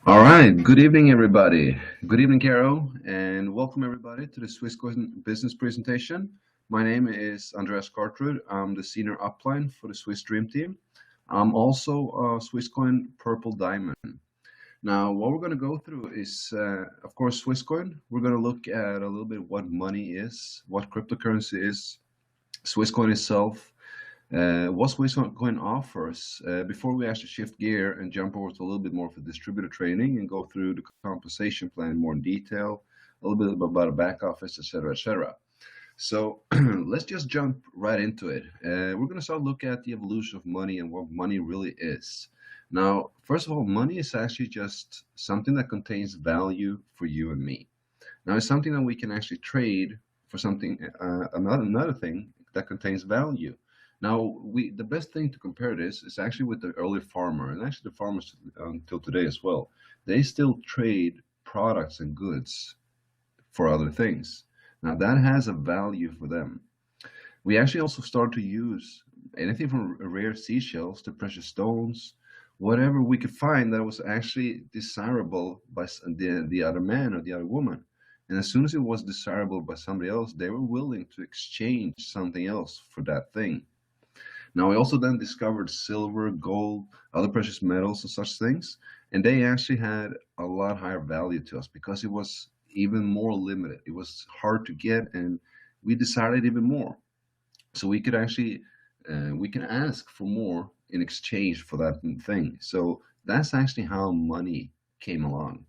All right. Good evening, everybody. Good evening, Caro, and welcome everybody to the Swisscoin business presentation. My name is Andreas Cartrud. I'm the senior upline for the Swiss Dream Team. I'm also a Swisscoin Purple Diamond. Now, what we're going to go through is, of course, Swisscoin. We're going to look at a little bit what money is, what cryptocurrency is, Swisscoin itself, what Swisscoin offers. Before we actually shift gear and jump over to a little bit more for distributor training and go through the compensation plan more in detail, a little bit about a back office, etc., etc. So let's just jump right into it. We're going to start looking at the evolution of money and what money really is. Now, first of all, money is actually just something that contains value for you and me. Now, it's something that we can actually trade for something, another thing that contains value. Now, the best thing to compare this is actually with the early farmer, and actually the farmers until today as well. They still trade products and goods for other things. Now, that has a value for them. We actually also start to use anything from rare seashells to precious stones, whatever we could find that was actually desirable by the other man or the other woman. And as soon as it was desirable by somebody else, they were willing to exchange something else for that thing. Now, we also then discovered silver, gold, other precious metals, and such things, and they actually had a lot higher value to us because it was even more limited. It was hard to get, and we decided even more. So we could actually we can ask for more in exchange for that thing. So that's actually how money came along.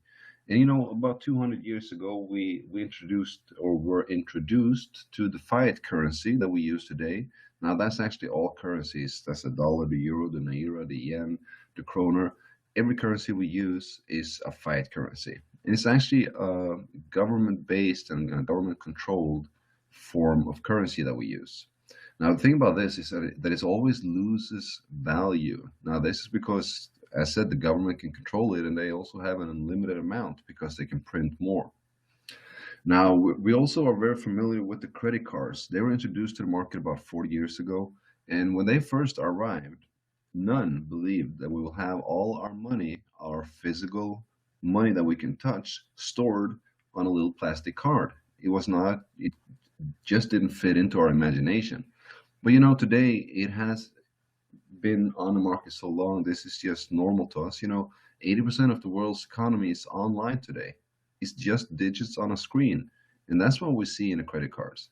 And about 200 years ago, we introduced or were introduced to the fiat currency that we use today. Now that's actually all currencies. That's the dollar, the euro, the naira, the yen, the kroner. Every currency we use is a fiat currency. And it's actually a government-based and government-controlled form of currency that we use. Now, the thing about this is that it always loses value. Now, this is because, as I said, the government can control it, and they also have an unlimited amount because they can print more. Now, we also are very familiar with the credit cards. They were introduced to the market about 40 years ago, and when they first arrived, none believed that we will have all our money, our physical money that we can touch, stored on a little plastic card. It just didn't fit into our imagination. But today it has been on the market so long, this is just normal to us. 80% of the world's economy is online today. It's just digits on a screen. And that's what we see in the credit cards.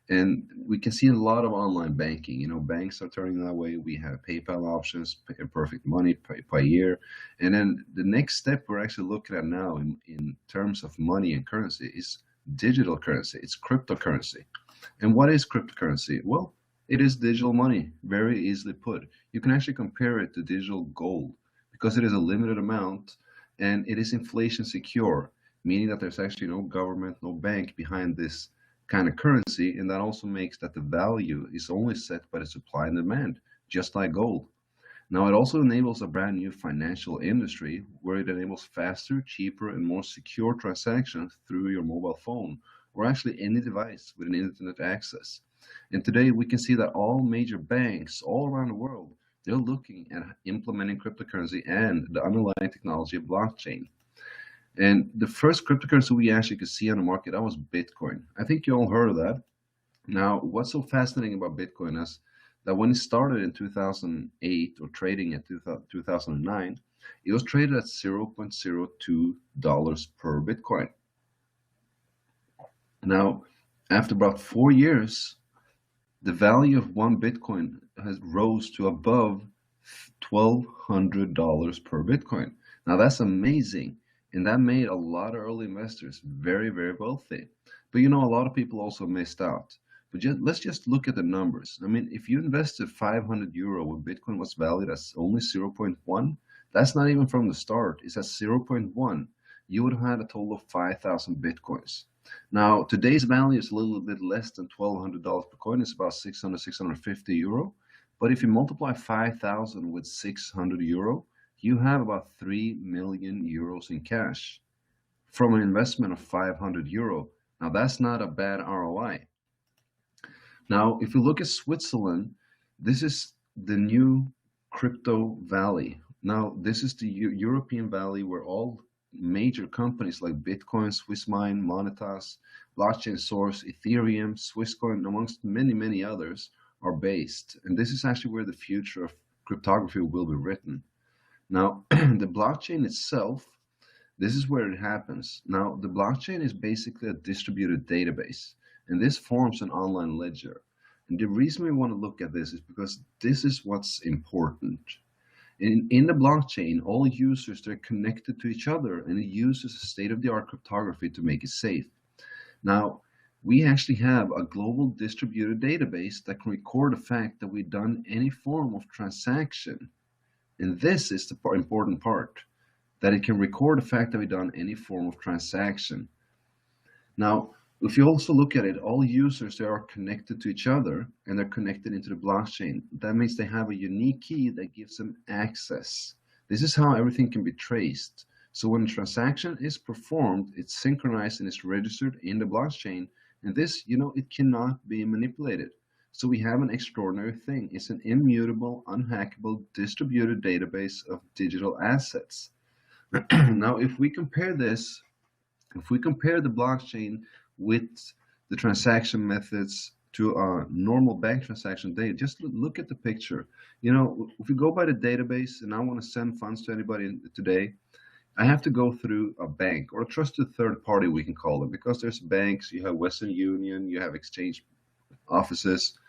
And we can see a lot of online banking. Banks are turning that way. We have PayPal options, perfect money per year. And then the next step we're actually looking at now in terms of money and currency is digital currency. It's cryptocurrency. And what is cryptocurrency? Well, it is digital money, very easily put. You can actually compare it to digital gold because it is a limited amount and it is inflation secure, meaning that there's actually no government, no bank behind this kind of currency. And that also makes that the value is only set by the supply and demand, just like gold. Now, it also enables a brand new financial industry where it enables faster, cheaper, and more secure transactions through your mobile phone or actually any device with an internet access. And today we can see that all major banks all around the world, they're looking at implementing cryptocurrency and the underlying technology of blockchain. And the first cryptocurrency we actually could see on the market, that was Bitcoin. I think you all heard of that. Now, what's so fascinating about Bitcoin is that when it started in 2008 or trading at 2009, it was traded at $0.02 per Bitcoin. Now, after about 4 years, the value of one Bitcoin has rose to above $1,200 per Bitcoin. Now that's amazing. And that made a lot of early investors very, very wealthy. But a lot of people also missed out. But let's just look at the numbers. I mean, if you invested 500 euro when Bitcoin was valued as only zero point 0.1, that's not even from the start. It's at zero point 0.1. You would have had a total of 5,000 Bitcoins. Now, today's value is a little bit less than $1,200 per coin. It's about 600, 650 euro. But if you multiply 5,000 with 600 euro, you have about 3 million euros in cash from an investment of 500 euro. Now, that's not a bad ROI. Now, if you look at Switzerland, this is the new crypto valley. Now, this is the European Valley where all major companies like Bitcoin, Swissmine, Monetas, Blockchain Source, Ethereum, Swisscoin, amongst many, many others, are based. And this is actually where the future of cryptography will be written. Now, the blockchain itself, this is where it happens. Now, the blockchain is basically a distributed database, and this forms an online ledger. And the reason we want to look at this is because this is what's important. In the blockchain, all users, they're connected to each other, and it uses state-of-the-art cryptography to make it safe. Now, we actually have a global distributed database that can record the fact that we've done any form of transaction. And this is the important part, that it can record the fact that we've done any form of transaction. Now, if you also look at it, all users, they are connected to each other and they're connected into the blockchain. That means they have a unique key that gives them access. This is how everything can be traced. So when a transaction is performed, it's synchronized and it's registered in the blockchain. And this, it cannot be manipulated. So we have an extraordinary thing. It's an immutable, unhackable, distributed database of digital assets. Now, if we compare the blockchain with the transaction methods to a normal bank transaction day, just look at the picture. If we go by the database and I want to send funds to anybody today, I have to go through a bank or a trusted third party, we can call them, because there's banks, you have Western Union, you have exchange offices,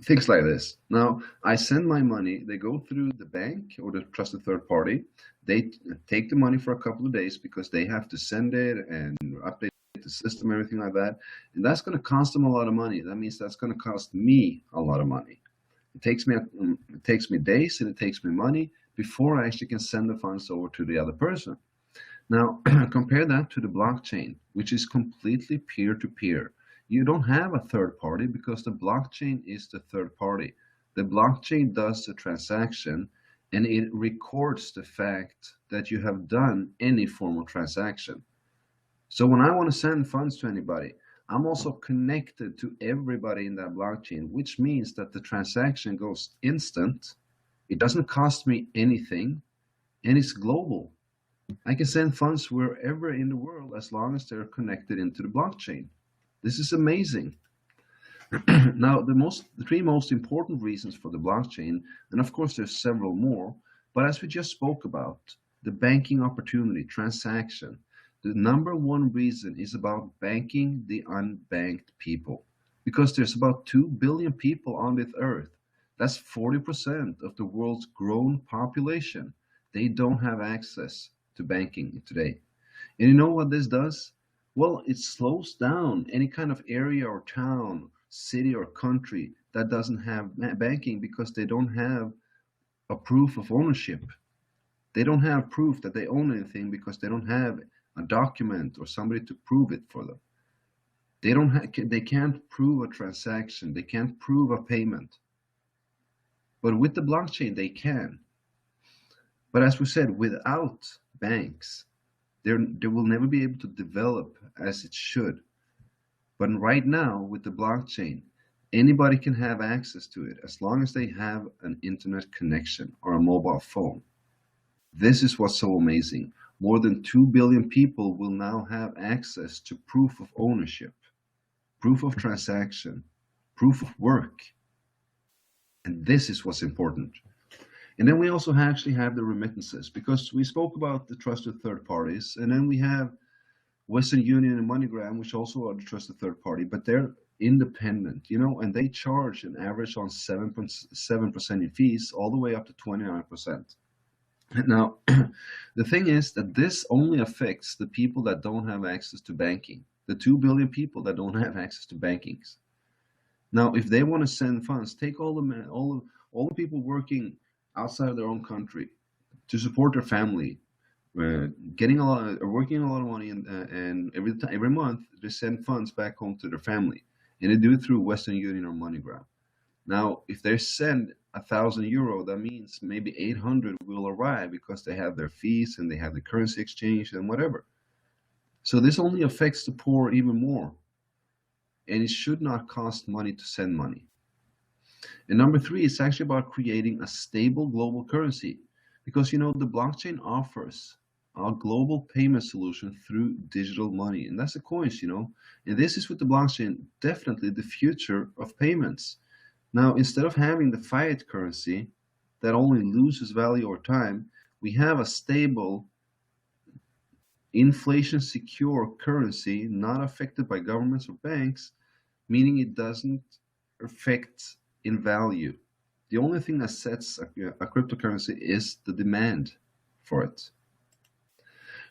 things like this. Now, I send my money, they go through the bank or the trusted third party, they take the money for a couple of days because they have to send it and update the system, everything like that. And that's going to cost them a lot of money. That means that's going to cost me a lot of money. It takes me days and it takes me money before I actually can send the funds over to the other person. Now, compare that to the blockchain, which is completely peer-to-peer. You don't have a third party because the blockchain is the third party. The blockchain does the transaction and it records the fact that you have done any form of transaction. So when I want to send funds to anybody, I'm also connected to everybody in that blockchain, which means that the transaction goes instant. It doesn't cost me anything, and it's global. I can send funds wherever in the world as long as they're connected into the blockchain. This is amazing. Now, the three most important reasons for the blockchain, and of course there's several more, but as we just spoke about, the banking opportunity, transaction, the number one reason is about banking the unbanked people, because there's about 2 billion people on this earth. That's 40% of the world's grown population. They don't have access to banking today. And you know what this does? Well, it slows down any kind of area or town, city or country that doesn't have banking because they don't have a proof of ownership. They don't have proof that they own anything because they don't have a document or somebody to prove it for them. They can't prove a transaction. They can't prove a payment. But with the blockchain, they can. But as we said, without banks, they will never be able to develop as it should. But right now, with the blockchain, anybody can have access to it as long as they have an internet connection or a mobile phone. This is what's so amazing. More than 2 billion people will now have access to proof of ownership, proof of transaction, proof of work. And this is what's important. And then we also actually have the remittances, because we spoke about the trusted third parties, and then we have Western Union and MoneyGram, which also are the trusted third party, but they're independent, and they charge an average on 7% in fees all the way up to 29%. Now, the thing is that this only affects the people that don't have access to banking, the 2 billion people that don't have access to bankings. Now, if they want to send funds, take all the people working outside of their own country to support their family, working a lot of money, and every month they send funds back home to their family, and they do it through Western Union or MoneyGram. Now, if they send €1,000, that means maybe 800 will arrive because they have their fees and they have the currency exchange and whatever. So this only affects the poor even more, and it should not cost money to send money. And number three, it's actually about creating a stable global currency. Because the blockchain offers a global payment solution through digital money, and that's the coins. And this is with the blockchain definitely the future of payments. Now, instead of having the fiat currency that only loses value over time, we have a stable, inflation secure currency not affected by governments or banks, meaning it doesn't affect in value. The only thing that sets a cryptocurrency is the demand for it.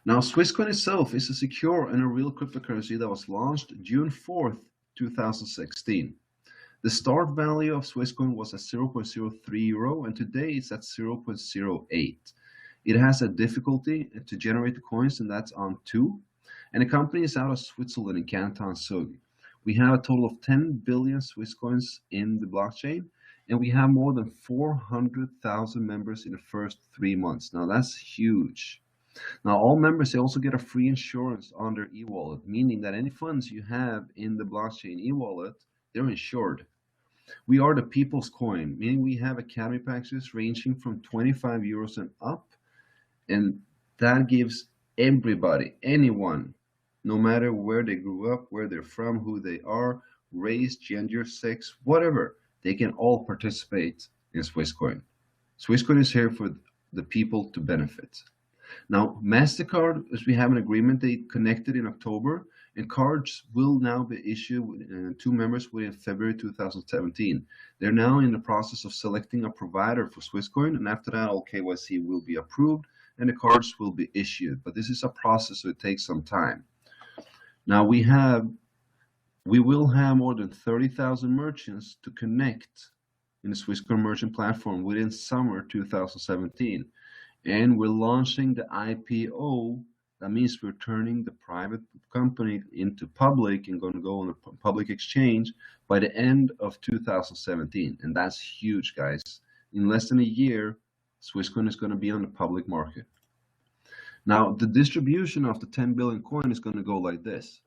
Now, Swisscoin itself is a secure and a real cryptocurrency that was launched June 4th, 2016. The start value of Swisscoin was at 0.03 euro, and today it's at 0.08. It has a difficulty to generate the coins, and that's on 2. And the company is out of Switzerland in Canton Zug. We have a total of 10 billion Swiss coins in the blockchain, and we have more than 400,000 members in the first 3 months. Now that's huge. Now all members, they also get a free insurance on their e-wallet, meaning that any funds you have in the blockchain e-wallet, they're insured. We are the people's coin, meaning we have academy packages ranging from 25 euros and up, and that gives everybody, anyone, no matter where they grew up, where they're from, who they are, race, gender, sex, whatever, they can all participate in Swisscoin. Swisscoin is here for the people to benefit. Now, MasterCard, as we have an agreement, they connected in October, and cards will now be issued to members within February 2017. They're now in the process of selecting a provider for Swisscoin, and after that, all KYC will be approved, and the cards will be issued. But this is a process, so it takes some time. Now, we will have more than 30,000 merchants to connect in the Swisscoin merchant platform within summer 2017. And we're launching the IPO. That means we're turning the private company into public and going to go on a public exchange by the end of 2017. And that's huge, guys. In less than a year, Swisscoin is going to be on the public market. Now, the distribution of the 10 billion coin is going to go like this.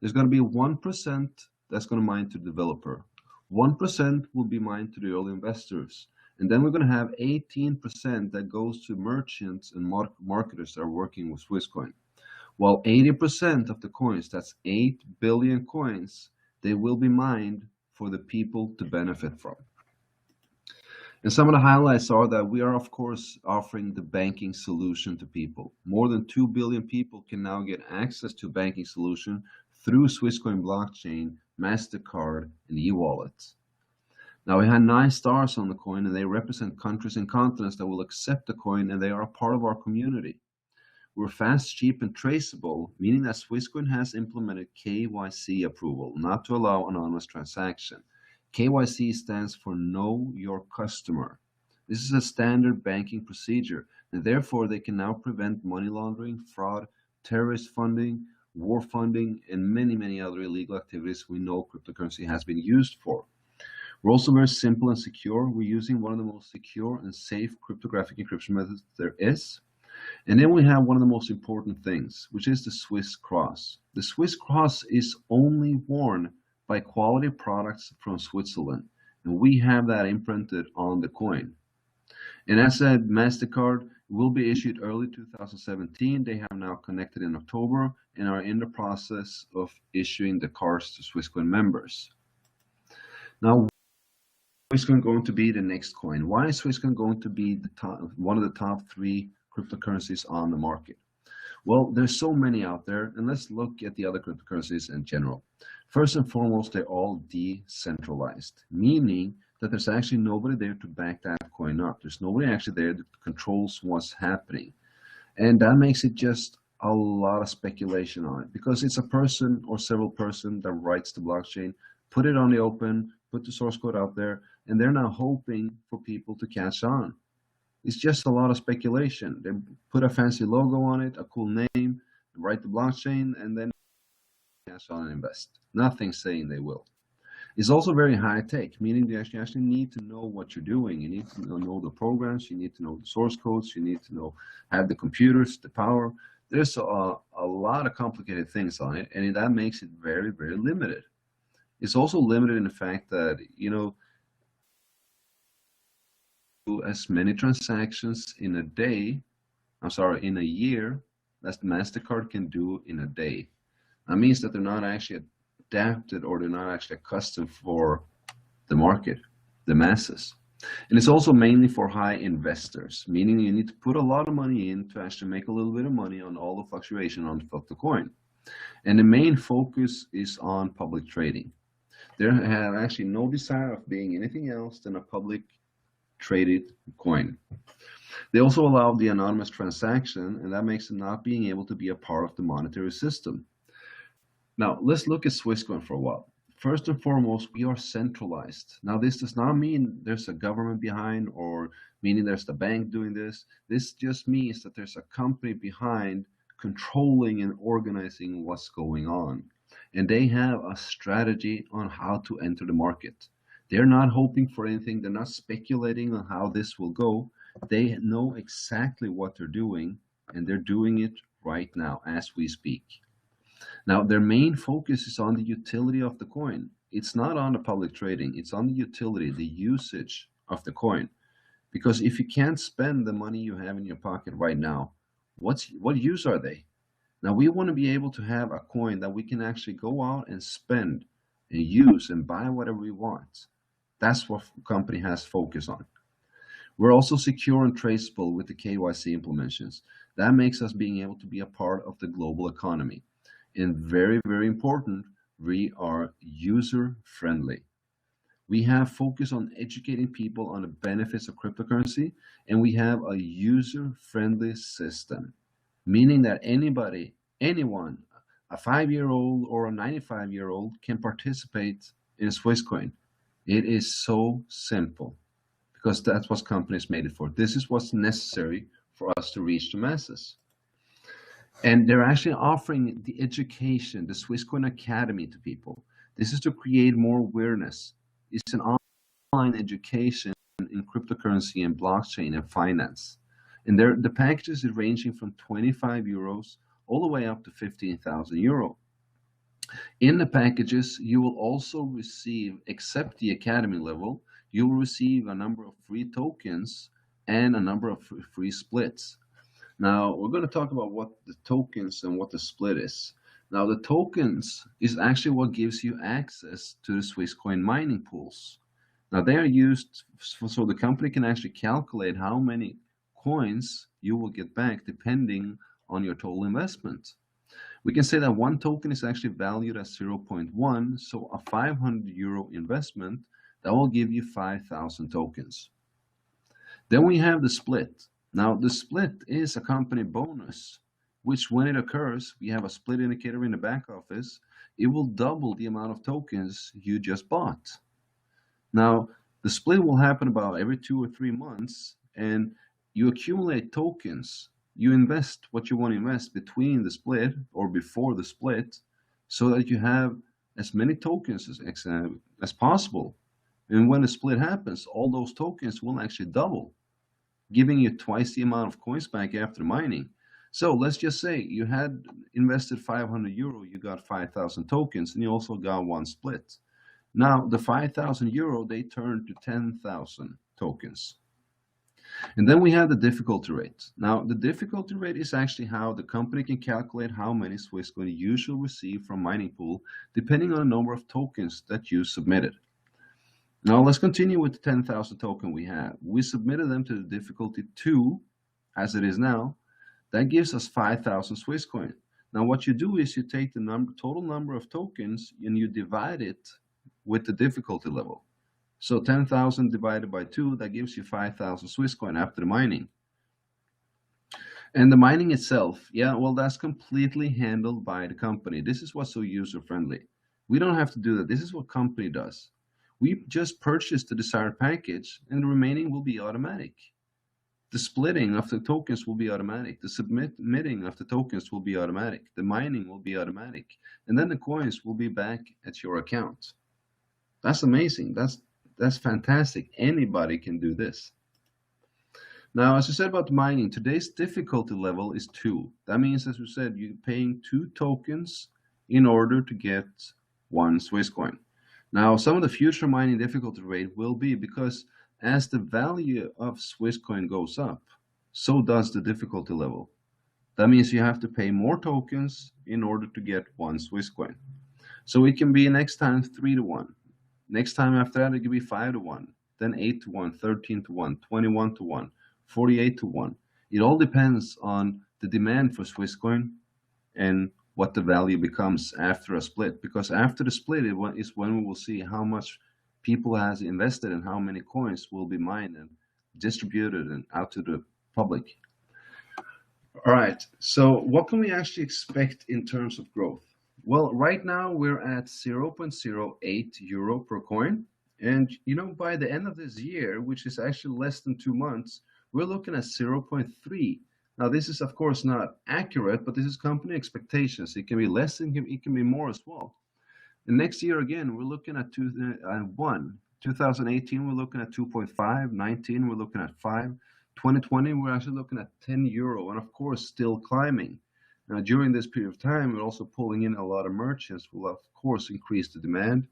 There's going to be 1% that's going to mine to the developer. 1% will be mined to the early investors. And then we're going to have 18% that goes to merchants and marketers that are working with Swisscoin. While 80% of the coins, that's 8 billion coins, they will be mined for the people to benefit from. And some of the highlights are that we are, of course, offering the banking solution to people. More than 2 billion people can now get access to a banking solution through Swisscoin blockchain, MasterCard, and e-wallets. Now, we had 9 stars on the coin, and they represent countries and continents that will accept the coin, and they are a part of our community. We're fast, cheap, and traceable, meaning that Swisscoin has implemented KYC approval, not to allow anonymous transaction. KYC stands for Know Your Customer. This is a standard banking procedure, and therefore they can now prevent money laundering, fraud, terrorist funding, war funding, and many, many other illegal activities we know cryptocurrency has been used for. We're also very simple and secure. We're using one of the most secure and safe cryptographic encryption methods there is. And then we have one of the most important things, which is the Swiss cross. The Swiss cross is only worn by quality products from Switzerland, and we have that imprinted on the coin. And as said, MasterCard will be issued early 2017. They have now connected in October and are in the process of issuing the cards to Swisscoin members. Now, Swisscoin going to be the next coin? Why is Swisscoin going to be one of the top 3 cryptocurrencies on the market? Well, there's so many out there, and let's look at the other cryptocurrencies in general. First and foremost, they're all decentralized, meaning that there's actually nobody there to back that coin up. There's nobody actually there that controls what's happening. And that makes it just a lot of speculation on it, because it's a person or several person that writes the blockchain, put it on the open, put the source code out there, and they're now hoping for people to catch on. It's just a lot of speculation. They put a fancy logo on it, a cool name, write the blockchain, and then cash on and invest. Nothing saying they will. It's also very high tech, meaning you actually need to know what you're doing. You need to know the programs, you need to know the source codes, you need to have the computers, the power. There's a lot of complicated things on it, and that makes it very, very limited. It's also limited in the fact that, as many transactions in a day, in a year, as MasterCard can do in a day. That means that they're not actually adapted, or they're not actually accustomed for the market, the masses. And it's also mainly for high investors, meaning you need to put a lot of money in to actually make a little bit of money on all the fluctuation on the coin. And the main focus is on public trading. They have actually no desire of being anything else than a public traded coin. They also allow the anonymous transaction, and that makes them not being able to be a part of the monetary system. Now, let's look at Swisscoin for a while. First and foremost, we are centralized. Now, this does not mean there's a government behind, or meaning there's the bank doing this. This just means that there's a company behind controlling and organizing what's going on. And they have a strategy on how to enter the market. They're not hoping for anything. They're not speculating on how this will go. They know exactly what they're doing, and they're doing it right now as we speak. Now, their main focus is on the utility of the coin. It's not on the public trading. It's on the utility, the usage of the coin. Because if you can't spend the money you have in your pocket right now, what use are they? Now, we want to be able to have a coin that we can actually go out and spend and use and buy whatever we want. That's what the company has focus on. We're also secure and traceable with the KYC implementations. That makes us being able to be a part of the global economy. And very, very important, we are user friendly. We have focus on educating people on the benefits of cryptocurrency, and we have a user-friendly system, meaning that anybody, anyone, a 5-year-old or a 95-year-old can participate in Swisscoin. It is so simple, because that's what companies made it for. This is what's necessary for us to reach the masses. And they're actually offering the education, the Swisscoin Academy, to people. This is to create more awareness. It's an online education in cryptocurrency and blockchain and finance. And the packages are ranging from 25 euros all the way up to 15,000 euro. In the packages, you will also receive, except the academy level, you will receive a number of free tokens and a number of free splits. Now, we're going to talk about what the tokens and what the split is. Now, the tokens is actually what gives you access to the Swisscoin mining pools. Now, they are used so the company can actually calculate how many coins you will get back depending on your total investment. We can say that one token is actually valued at 0.1, so a 500 euro investment, that will give you 5,000 tokens. Then we have the split. Now, the split is a company bonus, which when it occurs, we have a split indicator in the back office. It will double the amount of tokens you just bought. Now, the split will happen about every 2 or 3 months, and you accumulate tokens. You invest what you want to invest between the split or before the split, so that you have as many tokens as possible. And when the split happens, all those tokens will actually double, giving you twice the amount of coins back after mining. So let's just say you had invested 500 euro, you got 5,000 tokens, and you also got one split. Now the 5,000 euro, they turn to 10,000 tokens. And then we have the difficulty rate. Now the difficulty rate is actually how the company can calculate how many Swisscoin you should receive from mining pool, depending on the number of tokens that you submitted. Now let's continue with the 10,000 token we have. We submitted them to the difficulty 2, as it is now. That gives us 5,000 Swisscoin. Now what you do is you take the total number of tokens and you divide it with the difficulty level. So 10,000 divided by 2, that gives you 5,000 Swisscoin after the mining. And the mining itself, yeah, well, that's completely handled by the company. This is what's so user-friendly. We don't have to do that. This is what company does. We just purchase the desired package, and the remaining will be automatic. The splitting of the tokens will be automatic. The submitting of the tokens will be automatic. The mining will be automatic. And then the coins will be back at your account. That's amazing. That's fantastic. Anybody can do this. Now, as I said about the mining, today's difficulty level is 2. That means, as we said, you're paying 2 tokens in order to get 1 Swisscoin. Now, some of the future mining difficulty rate will be, because As the value of Swisscoin goes up, so does the difficulty level. That means you have to pay more tokens in order to get one Swisscoin. So it can be next time 3 to 1. Next time after that, it could be 5 to 1, then 8 to 1, 13 to 1, 21 to 1, 48 to 1. It all depends on the demand for Swisscoin and what the value becomes after a split. Because after the split is when we will see how much people has invested and how many coins will be mined and distributed and out to the public. All right, so what can we actually expect in terms of growth? Well, right now we're at 0.08 euro per coin. And by the end of this year, which is actually less than 2 months, we're looking at 0.3. Now, this is of course not accurate, but this is company expectations. It can be less and it can be more as well. And next year again, we're looking at 1. 2018, we're looking at 2.5. 19, we're looking at 5. 2020, we're actually looking at 10 euro, and of course, still climbing. Now, during this period of time, we're also pulling in a lot of merchants, will of course increase the demand.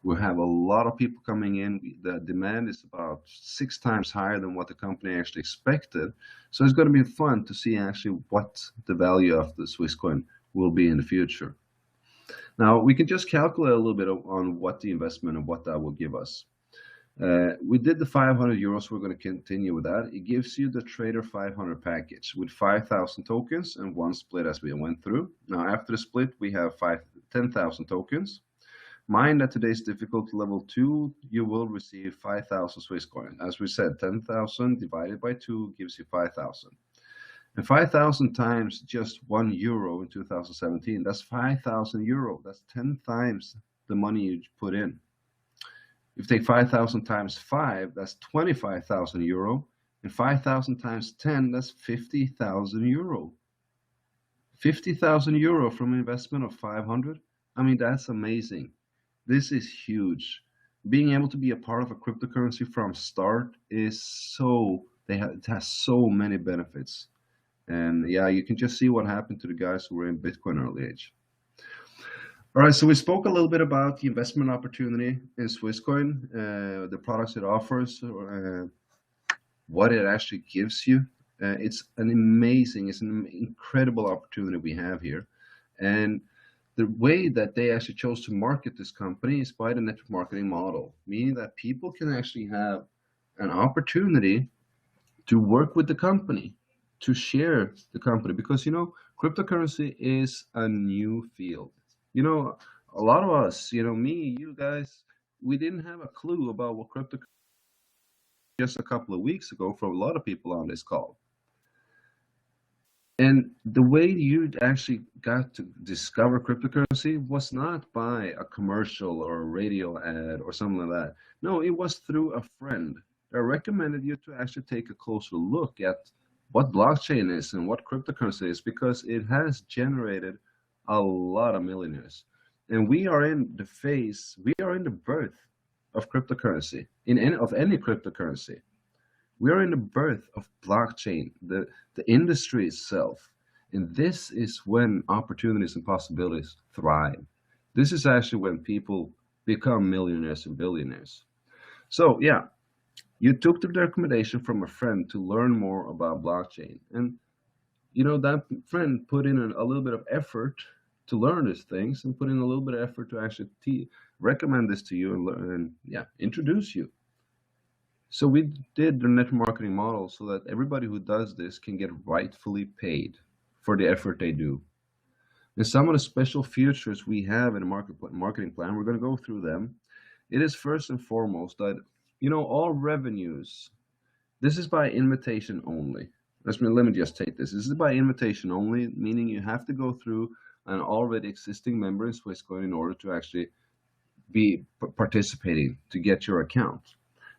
We'll have a lot of people coming in. The demand is about 6 times higher than what the company actually expected. So it's going to be fun to see actually what the value of the Swisscoin will be in the future. Now, we can just calculate a little bit on what the investment and what that will give us. We did the 500 euros. We're going to continue with that. It gives you the Trader 500 package with 5,000 tokens and one split as we went through. Now, after the split, we have 10,000 tokens. Mind at today's difficulty level 2, you will receive 5,000 Swisscoin. As we said, 10,000 divided by 2 gives you 5,000. And 5,000 times just 1 euro in 2017, that's 5,000 euro. That's 10 times the money you put in. If you take 5,000 times 5, that's 25,000 euro. And 5,000 times 10, that's 50,000 euro. 50,000 euro from an investment of 500. I mean, that's amazing. This is huge. Being able to be a part of a cryptocurrency from start is it has so many benefits. And yeah, you can just see what happened to the guys who were in Bitcoin early age. All right, so we spoke a little bit about the investment opportunity in Swisscoin, the products it offers, what it actually gives you. It's an incredible opportunity we have here. And the way that they actually chose to market this company is by the network marketing model, meaning that people can actually have an opportunity to work with the company, to share the company, because cryptocurrency is a new field. A lot of us, me, you guys, we didn't have a clue about what cryptocurrency just a couple of weeks ago for a lot of people on this call. And the way you actually got to discover cryptocurrency was not by a commercial or a radio ad or something like that. No, it was through a friend that recommended you to actually take a closer look at what blockchain is and what cryptocurrency is, because it has generated a lot of millionaires. And we are in the birth of cryptocurrency, of any cryptocurrency. We are in the birth of blockchain, the industry itself. And this is when opportunities and possibilities thrive. This is actually when people become millionaires and billionaires. So yeah, you took the recommendation from a friend to learn more about blockchain. And that friend put in a little bit of effort to learn these things and put in a little bit of effort to actually recommend this to you and learn, and introduce you. So we did the network marketing model so that everybody who does this can get rightfully paid for the effort they do. And some of the special features we have in a marketing plan, we're going to go through them. It is first and foremost that, all revenues, this is by invitation only. Let me just take this. This is by invitation only, meaning you have to go through an already existing member in Swisscoin in order to actually be participating to get your account.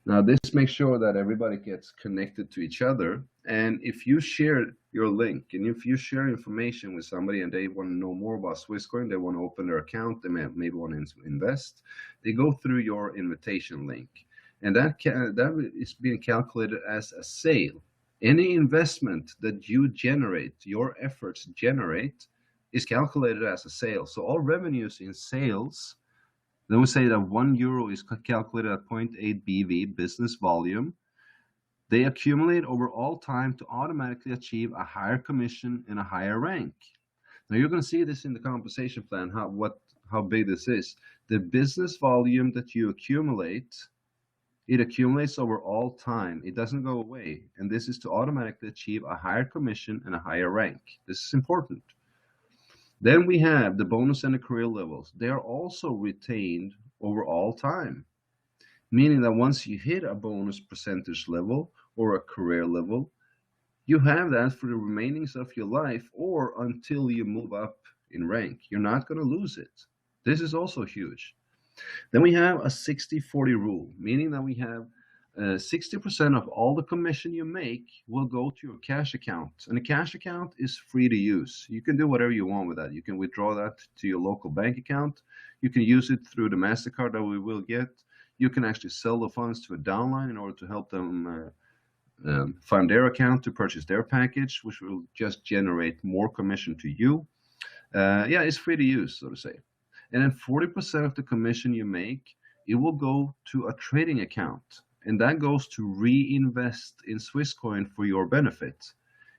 Now, this makes sure that everybody gets connected to each other. And if you share your link and if you share information with somebody and they want to know more about Swisscoin, they want to open their account, they maybe want to invest, they go through your invitation link. And that is being calculated as a sale. Any investment that you generate, your efforts generate, is calculated as a sale. So all revenues in sales, Then we say that €1 is calculated at 0.8 BV, business volume. They accumulate over all time to automatically achieve a higher commission and a higher rank. Now you're going to see this in the compensation plan, how big this is. The business volume that you accumulate, it accumulates over all time. It doesn't go away. And this is to automatically achieve a higher commission and a higher rank. This is important. Then we have the bonus and the career levels. They are also retained over all time, meaning that once you hit a bonus percentage level or a career level, you have that for the remainings of your life or until you move up in rank. You're not going to lose it. This is also huge. Then we have a 60-40 rule, meaning that we have 60% of all the commission you make will go to your cash account. And the cash account is free to use. You can do whatever you want with that. You can withdraw that to your local bank account. You can use it through the MasterCard that we will get. You can actually sell the funds to a downline in order to help them fund their account to purchase their package, which will just generate more commission to you. Yeah, it's free to use, so to say. And then 40% of the commission you make, it will go to a trading account. And that goes to reinvest in Swisscoin for your benefit,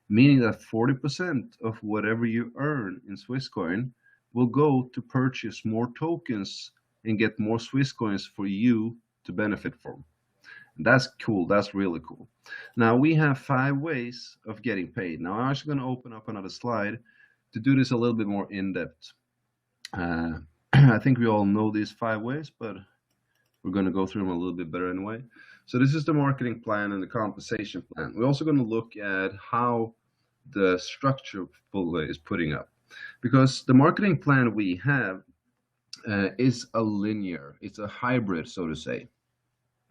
meaning that 40% of whatever you earn in Swisscoin will go to purchase more tokens and get more Swisscoins for you to benefit from. That's cool. That's really cool. Now we have 5 ways of getting paid. Now I'm actually going to open up another slide to do this a little bit more in depth. I think we all know these 5 ways, but we're going to go through them a little bit better anyway. So this is the marketing plan and the compensation plan. We're also going to look at how the structure is putting up, because the marketing plan we have is a linear. It's a hybrid, so to say.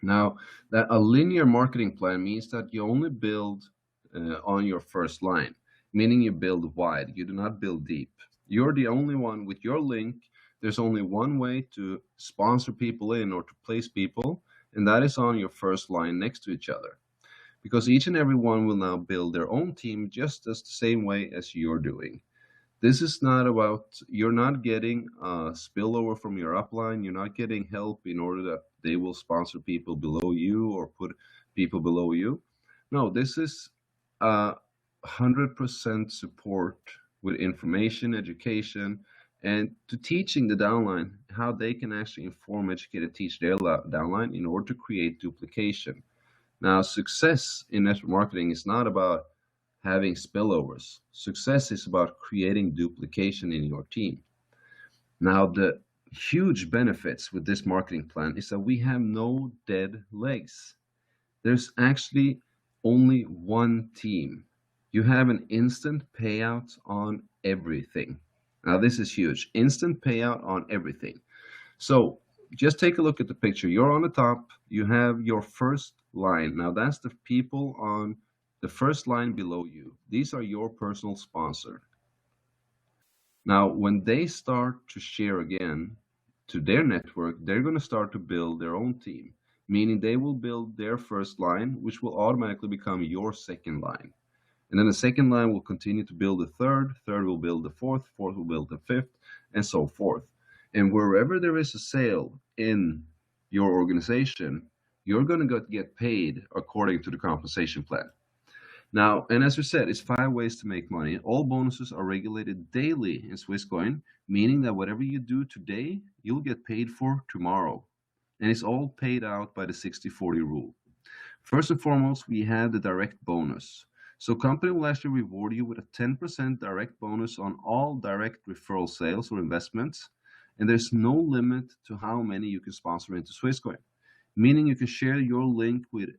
Now, that a linear marketing plan means that you only build on your first line, meaning you build wide. You do not build deep. You're the only one with your link. There's only one way to sponsor people in or to place people, and that is on your first line next to each other. Because each and every one will now build their own team just as the same way as you're doing. This is not about, you're not getting a spillover from your upline. You're not getting help in order that they will sponsor people below you or put people below you. No, this is 100% support with information, education, and to teaching the downline how they can actually inform, educate, and teach their downline in order to create duplication. Now, success in network marketing is not about having spillovers. Success is about creating duplication in your team. Now, the huge benefits with this marketing plan is that we have no dead legs. There's actually only one team. You have an instant payout on everything. Now, this is huge. Instant payout on everything. So just take a look at the picture. You're on the top. You have your first line. Now, that's the people on the first line below you. These are your personal sponsor. Now, when they start to share again to their network, they're going to start to build their own team, meaning they will build their first line, which will automatically become your second line. And then the second line will continue to build the third will build the fourth will build the fifth, and so forth. And wherever there is a sale in your organization, you're going to get paid according to the compensation plan. Now, and as we said, it's 5 ways to make money. All bonuses are regulated daily in Swisscoin, meaning that whatever you do today, you'll get paid for tomorrow. And it's all paid out by the 60-40 rule. First and foremost, we have the direct bonus. So company will actually reward you with a 10% direct bonus on all direct referral sales or investments. And there's no limit to how many you can sponsor into Swisscoin, meaning you can share your link with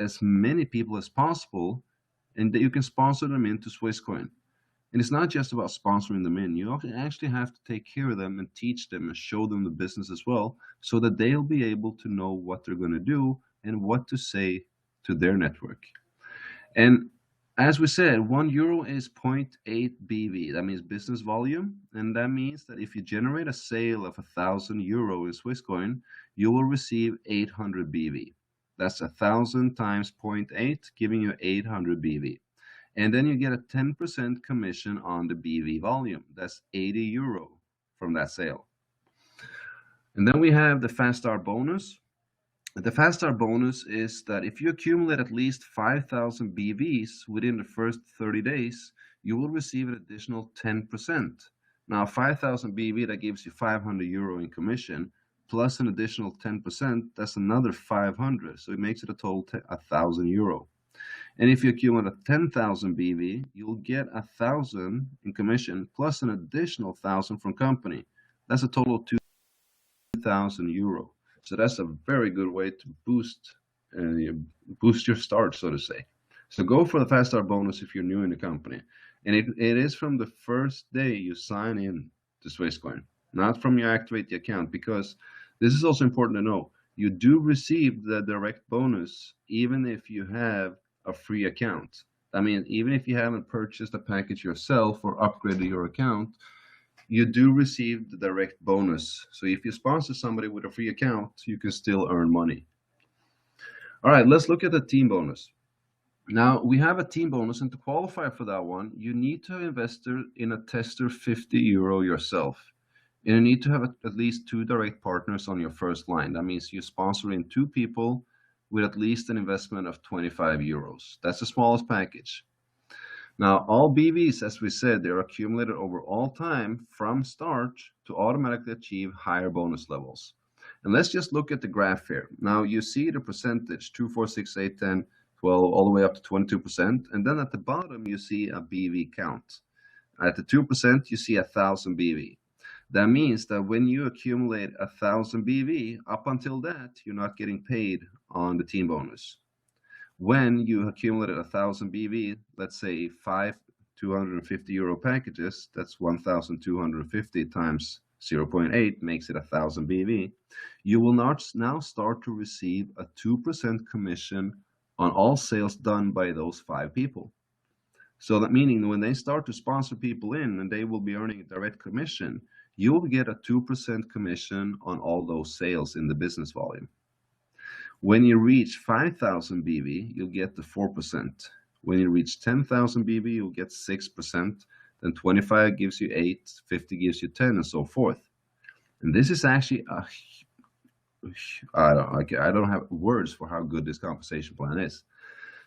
as many people as possible, and that you can sponsor them into Swisscoin. And it's not just about sponsoring them in. You actually have to take care of them and teach them and show them the business as well, so that they'll be able to know what they're going to do and what to say to their network. And as we said, €1 is 0.8 BV. That means business volume. And that means that if you generate a sale of €1,000 in Swisscoin, you will receive 800 BV. That's 1,000 times 0.8, giving you 800 BV. And then you get a 10% commission on the BV volume. That's €80 from that sale. And then we have the fast start bonus. The fast start bonus is that if you accumulate at least 5,000 BVs within the first 30 days, you will receive an additional 10%. Now, 5,000 BV, that gives you 500 euro in commission, plus an additional 10%, that's another 500. So it makes it a total 1,000 euro. And if you accumulate 10,000 BV, you'll get 1,000 in commission, plus an additional 1,000 from company. That's a total of 2,000 euro. So that's a very good way to boost your start, so to say. So go for the fast start bonus if you're new in the company. And it is from the first day you sign in to Swisscoin, not from you activate the account, because this is also important to know. You do receive the direct bonus even if you have a free account. I mean, even if you haven't purchased a package yourself or upgraded your account, you do receive the direct bonus. So if you sponsor somebody with a free account, you can still earn money. All right, let's look at the team bonus. Now, we have a team bonus, and to qualify for that one, you need to invest in a tester 50 euro yourself. And you need to have at least 2 direct partners on your first line. That means you sponsor in 2 people with at least an investment of 25 euros. That's the smallest package. Now, all BVs, as we said, they're accumulated over all time from start to automatically achieve higher bonus levels. And let's just look at the graph here. Now, you see the percentage, 2, 4, 6, 8, 10, 12, all the way up to 22%. And then at the bottom, you see a BV count. At the 2%, you see 1,000 BV. That means that when you accumulate 1,000 BV, up until that, you're not getting paid on the team bonus. When you accumulated 1,000 BV, let's say 5 250 euro packages, that's 1,250 times 0.8 makes it 1,000 BV. You will now start to receive a 2% commission on all sales done by those 5 people. So that meaning when they start to sponsor people in and they will be earning a direct commission, you will get a 2% commission on all those sales in the business volume. When you reach 5,000 BV, you'll get the 4%. When you reach 10,000 BV, you'll get 6%. Then 25 gives you 8, 50 gives you 10, and so forth. And this is actually I don't have words for how good this compensation plan is.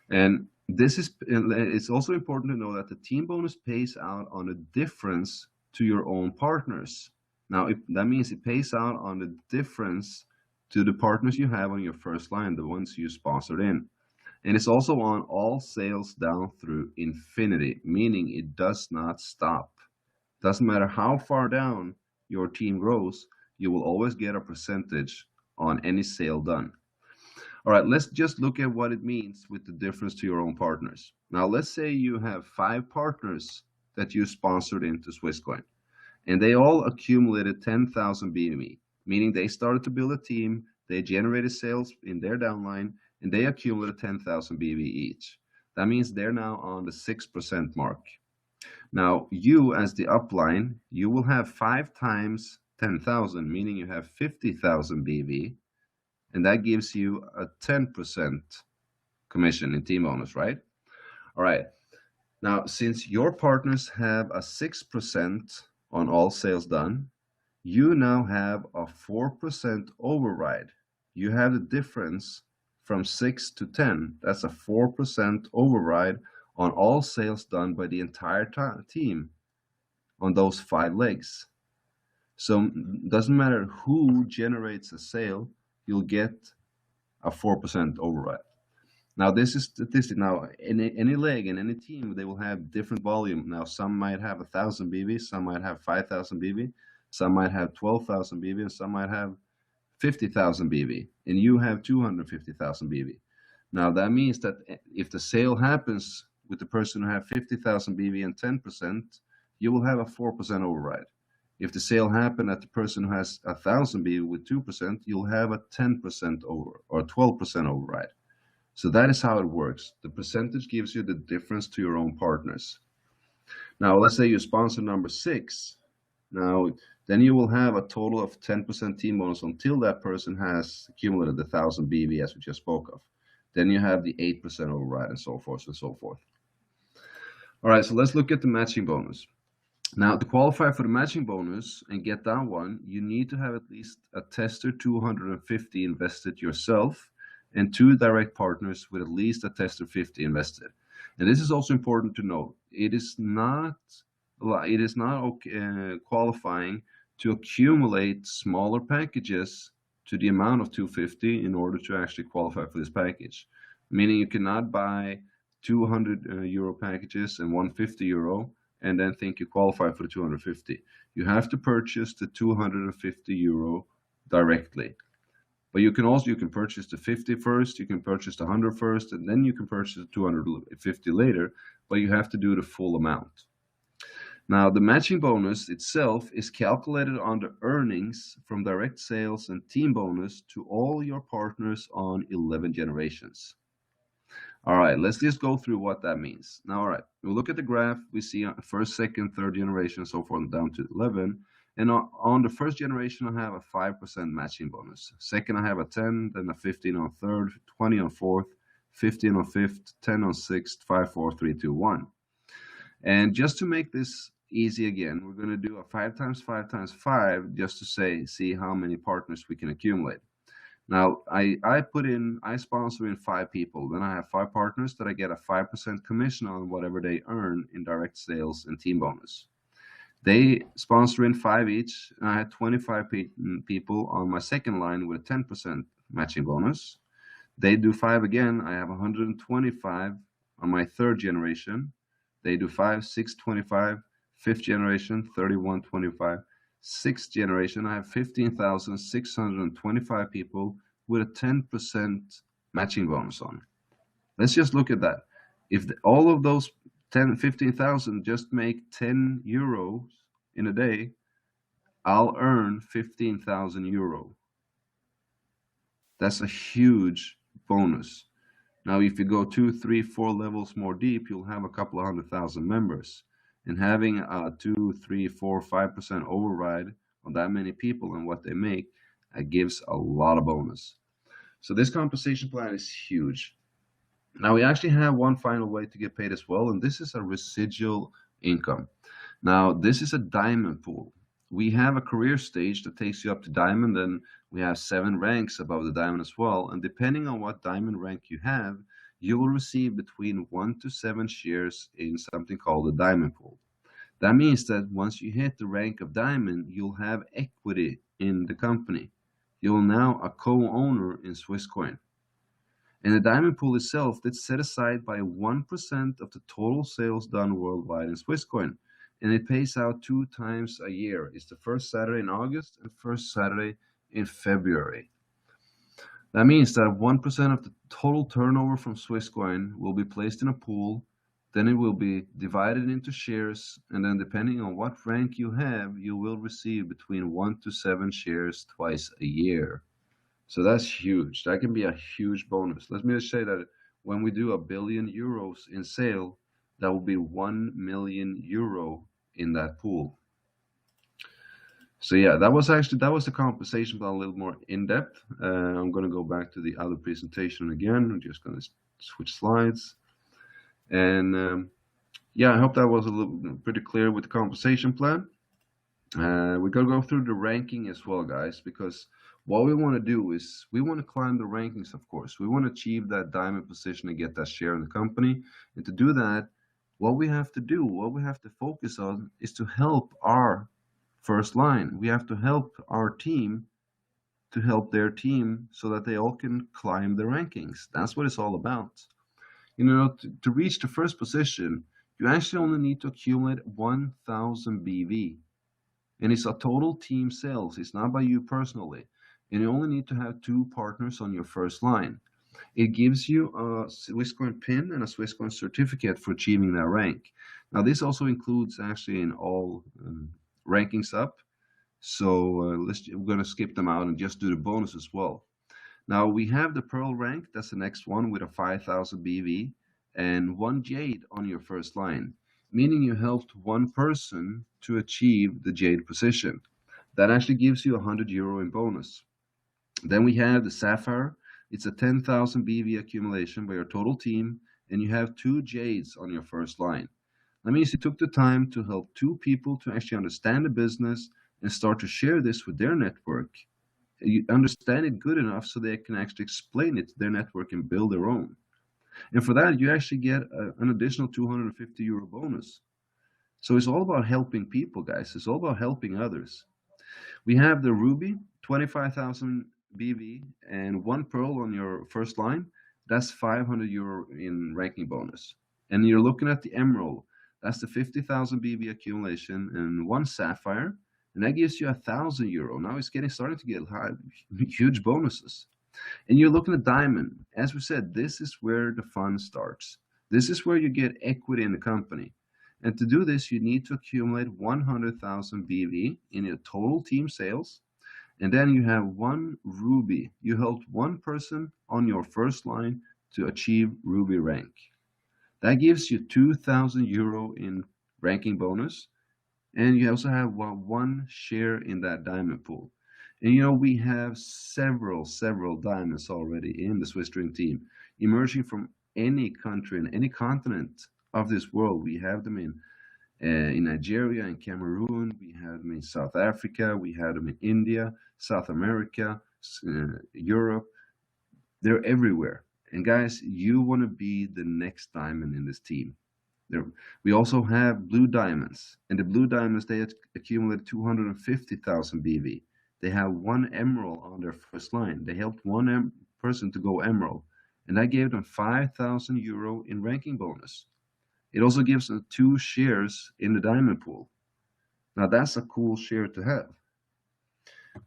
And it's also important to know that the team bonus pays out on the difference to your own partners. Now, that means it pays out on the difference to the partners you have on your first line, the ones you sponsored in. And it's also on all sales down through infinity, meaning it does not stop. Doesn't matter how far down your team grows, you will always get a percentage on any sale done. All right, let's just look at what it means with the difference to your own partners. Now, let's say you have 5 partners that you sponsored into Swisscoin, and they all accumulated 10,000 BME, meaning they started to build a team, they generated sales in their downline, and they accumulated 10,000 BV each. That means they're now on the 6% mark. Now, you as the upline, you will have 5 times 10,000, meaning you have 50,000 BV, and that gives you a 10% commission in team bonus, right? All right. Now, since your partners have a 6% on all sales done, you now have a 4% override. You have the difference from 6 to 10. That's a 4% override on all sales done by the entire team on those 5 legs. So it doesn't matter who generates a sale, you'll get a 4% override. Now, this is statistic. Now, any leg in any team, they will have different volume. Now, some might have 1,000 BV, some might have 5,000 BV, some might have 12,000 BV, and some might have 50,000 BV, and you have 250,000 BV. Now, that means that if the sale happens with the person who have 50,000 BV and 10%, you will have a 4% override. If the sale happened at the person who has 1,000 BV with 2%, you'll have a 10% over or 12% override. So that is how it works. The percentage gives you the difference to your own partners. Now, let's say you sponsor number 6. Now, then you will have a total of 10% team bonus until that person has accumulated the 1,000 BV as we just spoke of. Then you have the 8% override and so forth and so forth. All right, so let's look at the matching bonus. Now, to qualify for the matching bonus and get that one, you need to have at least a tester 250 invested yourself and 2 direct partners with at least a tester 50 invested. And this is also important to note. It is not qualifying to accumulate smaller packages to the amount of 250 in order to actually qualify for this package. Meaning you cannot buy 200 euro packages and 150 euro and then think you qualify for the 250. You have to purchase the 250 euro directly. But you can purchase the 50 first, you can purchase the 100 first, and then you can purchase the 250 later, but you have to do the full amount. Now, the matching bonus itself is calculated on the earnings from direct sales and team bonus to all your partners on 11 generations. All right, let's just go through what that means. Now, all right, we look at the graph, we see first, second, third generation, so forth, down to 11. And on the first generation, I have a 5% matching bonus. Second, I have a 10, then a 15 on third, 20 on fourth, 15 on fifth, 10 on sixth, 5, 4, 3, 2, 1. And just to make this easy again, we're going to do a 5 times 5 times 5 just to see how many partners we can accumulate. Now, I sponsor in 5 people. Then I have 5 partners that I get a 5% commission on whatever they earn in direct sales and team bonus. They sponsor in 5 each, and I had 25 people on my second line with a 10% matching bonus. They do 5 again. I have 125 on my third generation. They do 5, 6, 25, fifth generation, 31, 25. Sixth generation, I have 15,625 people with a 10% matching bonus on. Let's just look at that. If all of those 15,000 just make 10 euros in a day, I'll earn 15,000 euro. That's a huge bonus. Now, if you go 2, 3, 4 levels more deep, you'll have a couple of 100,000 members. And having a 2, 3, 4, 5% override on that many people and what they make, gives a lot of bonus. So this compensation plan is huge. Now, we actually have one final way to get paid as well, and this is a residual income. Now, this is a diamond pool. We have a career stage that takes you up to diamond, and we have 7 ranks above the diamond as well. And depending on what diamond rank you have, you will receive between 1 to 7 shares in something called a diamond pool. That means that once you hit the rank of diamond, you'll have equity in the company. You're now a co-owner in Swisscoin. And the diamond pool itself, that's set aside by 1% of the total sales done worldwide in Swisscoin. And it pays out 2 times a year. It's the first Saturday in August and first Saturday in February. That means that 1% of the total turnover from Swisscoin will be placed in a pool, then it will be divided into shares, and then depending on what rank you have, you will receive between 1 to 7 shares twice a year. So that's huge. That can be a huge bonus. Let me just say that when we do €1 billion in sale, that will be €1 million in that pool. So yeah, that was the compensation plan a little more in depth. I'm going to go back to the other presentation again. I'm just going to switch slides. And yeah, I hope that was a little pretty clear with the compensation plan. We're going to go through the ranking as well, guys, because what we want to do is we want to climb the rankings, of course. We want to achieve that diamond position and get that share in the company. And to do that, what we have to focus on is to help our first line. We have to help our team to help their team so that they all can climb the rankings. That's what it's all about. You know, to reach the first position, you actually only need to accumulate 1,000 BV. And it's a total team sales. It's not by you personally. And you only need to have 2 partners on your first line. It gives you a Swisscoin pin and a Swisscoin certificate for achieving that rank. Now, this also includes actually in all rankings up. So we're going to skip them out and just do the bonus as well. Now, we have the Pearl rank. That's the next one with a 5,000 BV and 1 Jade on your first line, meaning you helped 1 person to achieve the Jade position. That actually gives you €100 in bonus. Then we have the Sapphire. It's a 10,000 BV accumulation by your total team, and you have 2 Jades on your first line. That means you took the time to help two people to actually understand the business and start to share this with their network. You understand it good enough so they can actually explain it to their network and build their own. And for that, you actually get an additional €250 bonus. So it's all about helping people, guys. It's all about helping others. We have the Ruby, 25,000 BV, and one Pearl on your first line. That's €500 in ranking bonus. And you're looking at the Emerald. That's the 50,000 BV accumulation and one Sapphire, and that gives you €1,000. Now it's getting starting to get high, huge bonuses. And you're looking at Diamond. As we said, this is where the fun starts. This is where you get equity in the company. And to do this, you need to accumulate 100,000 BV in your total team sales. And then you have one Ruby. You helped one person on your first line to achieve Ruby rank. That gives you €2,000 in ranking bonus. And you also have one share in that diamond pool. And we have several diamonds already in the Swiss Dream Team, emerging from any country and any continent of this world. We have them in Nigeria, in Cameroon, we have them in South Africa, we have them in India, South America, Europe. They're everywhere. And guys, you want to be the next diamond in this team. We also have blue diamonds, and the blue diamonds, they accumulate 250,000 BV. They have one emerald on their first line. They helped one person to go emerald, and that gave them €5,000 in ranking bonus. It also gives them 2 shares in the diamond pool. Now that's a cool share to have.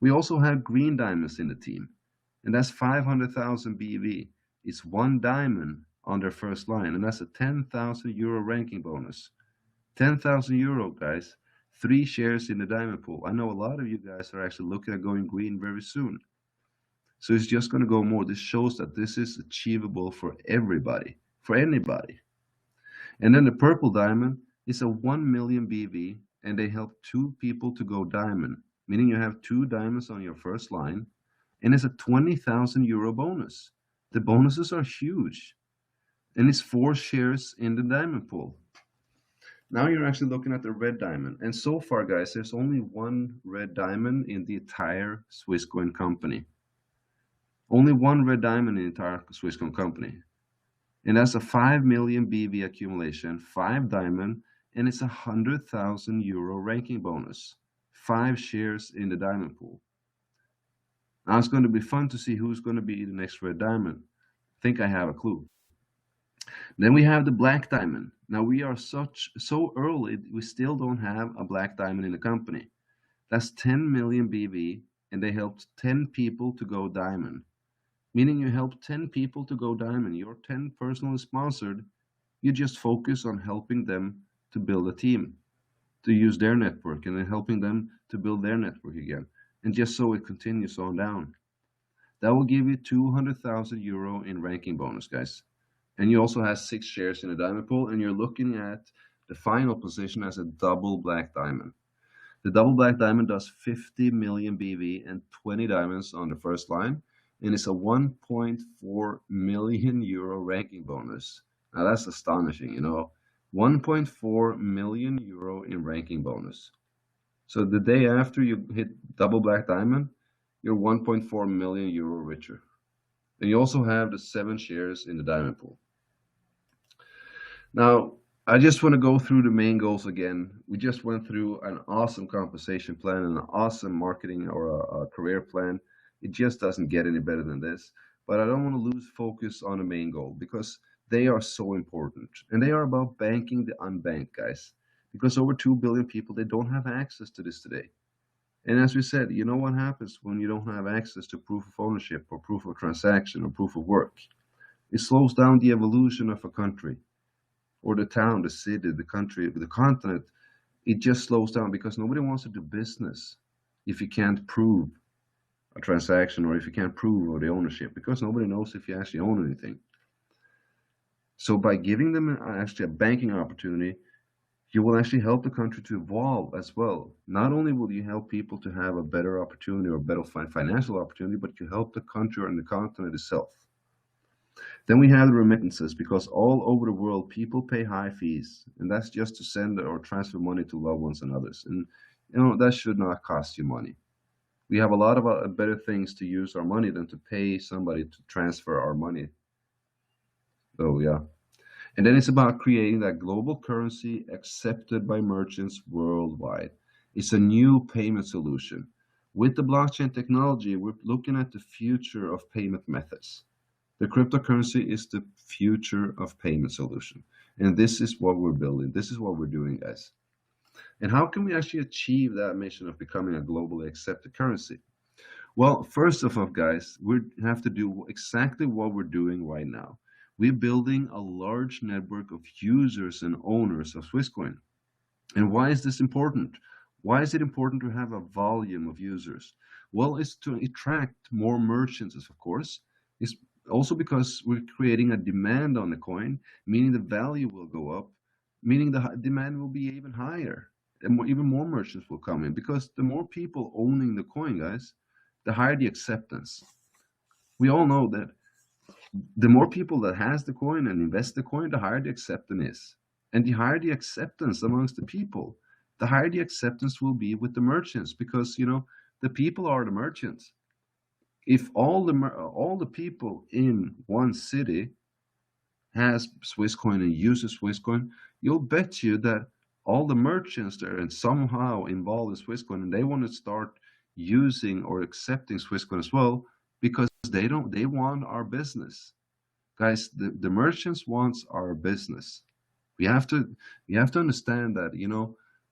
We also have green diamonds in the team, and that's 500,000 BV. It's one diamond on their first line, and that's a €10,000 ranking bonus. €10,000, guys. 3 shares in the diamond pool. I know a lot of you guys are actually looking at going green very soon. So it's just going to go more. This shows that this is achievable for everybody, for anybody. And then the purple diamond is a 1 million BV, and they help 2 people to go diamond, meaning you have 2 diamonds on your first line, and it's a €20,000 bonus. The bonuses are huge, and it's 4 shares in the diamond pool. Now you're actually looking at the red diamond, and so far, guys, there's only one red diamond in the entire Swisscoin company. Only one red diamond in the entire Swisscoin company. And that's a 5 million BV accumulation, 5 diamond, and it's a €100,000 ranking bonus. 5 shares in the diamond pool. Now it's going to be fun to see who's going to be the next red diamond. I think I have a clue. Then we have the black diamond. Now we are so early, we still don't have a black diamond in the company. That's 10 million BV, and they helped 10 people to go diamond. Meaning you help 10 people to go diamond. You're 10 personally sponsored. You just focus on helping them to build a team, to use their network, and then helping them to build their network again. And just so it continues on down. That will give you €200,000 in ranking bonus, guys. And you also have 6 shares in the diamond pool, and you're looking at the final position as a double black diamond. The double black diamond does 50 million BV and 20 diamonds on the first line, and it's a €1.4 million ranking bonus. Now that's astonishing, €1.4 million in ranking bonus. So the day after you hit double black diamond, you're €1.4 million richer. And you also have the 7 shares in the diamond pool. Now, I just want to go through the main goals again. We just went through an awesome compensation plan and an awesome marketing or a career plan. It just doesn't get any better than this. But I don't want to lose focus on the main goal because they are so important. And they are about banking the unbanked, guys. Because over 2 billion people, they don't have access to this today. And as we said, you know what happens when you don't have access to proof of ownership or proof of transaction or proof of work? It slows down the evolution of a country or the town, the city, the country, the continent. It just slows down because nobody wants to do business if you can't prove a transaction or if you can't prove the ownership, because nobody knows if you actually own anything. So by giving them actually a banking opportunity, you will actually help the country to evolve as well. Not only will you help people to have a better opportunity or better financial opportunity, but you help the country and the continent itself. Then we have the remittances, because all over the world people pay high fees, and that's just to send or transfer money to loved ones and others. And that should not cost you money. We have a lot of better things to use our money than to pay somebody to transfer our money. So yeah. And then it's about creating that global currency accepted by merchants worldwide. It's a new payment solution. With the blockchain technology, we're looking at the future of payment methods. The cryptocurrency is the future of payment solution. And this is what we're building. This is what we're doing, guys. And how can we actually achieve that mission of becoming a globally accepted currency? Well, first of all, guys, we have to do exactly what we're doing right now. We're building a large network of users and owners of Swisscoin. And why is this important? Why is it important to have a volume of users? Well, it's to attract more merchants, of course. It's also because we're creating a demand on the coin, meaning the value will go up, meaning the demand will be even higher, and even more merchants will come in, because the more people owning the coin, guys, the higher the acceptance. We all know that the more people that has the coin and invest the coin, the higher the acceptance is. And the higher the acceptance amongst the people, the higher the acceptance will be with the merchants, because the people are the merchants. If all the people in one city has Swisscoin and uses Swisscoin, you'll bet you that all the merchants that are somehow involved in Swisscoin, and they want to start using or accepting Swisscoin as well, because they want our business. Guys, the merchants wants our business. We have to understand that,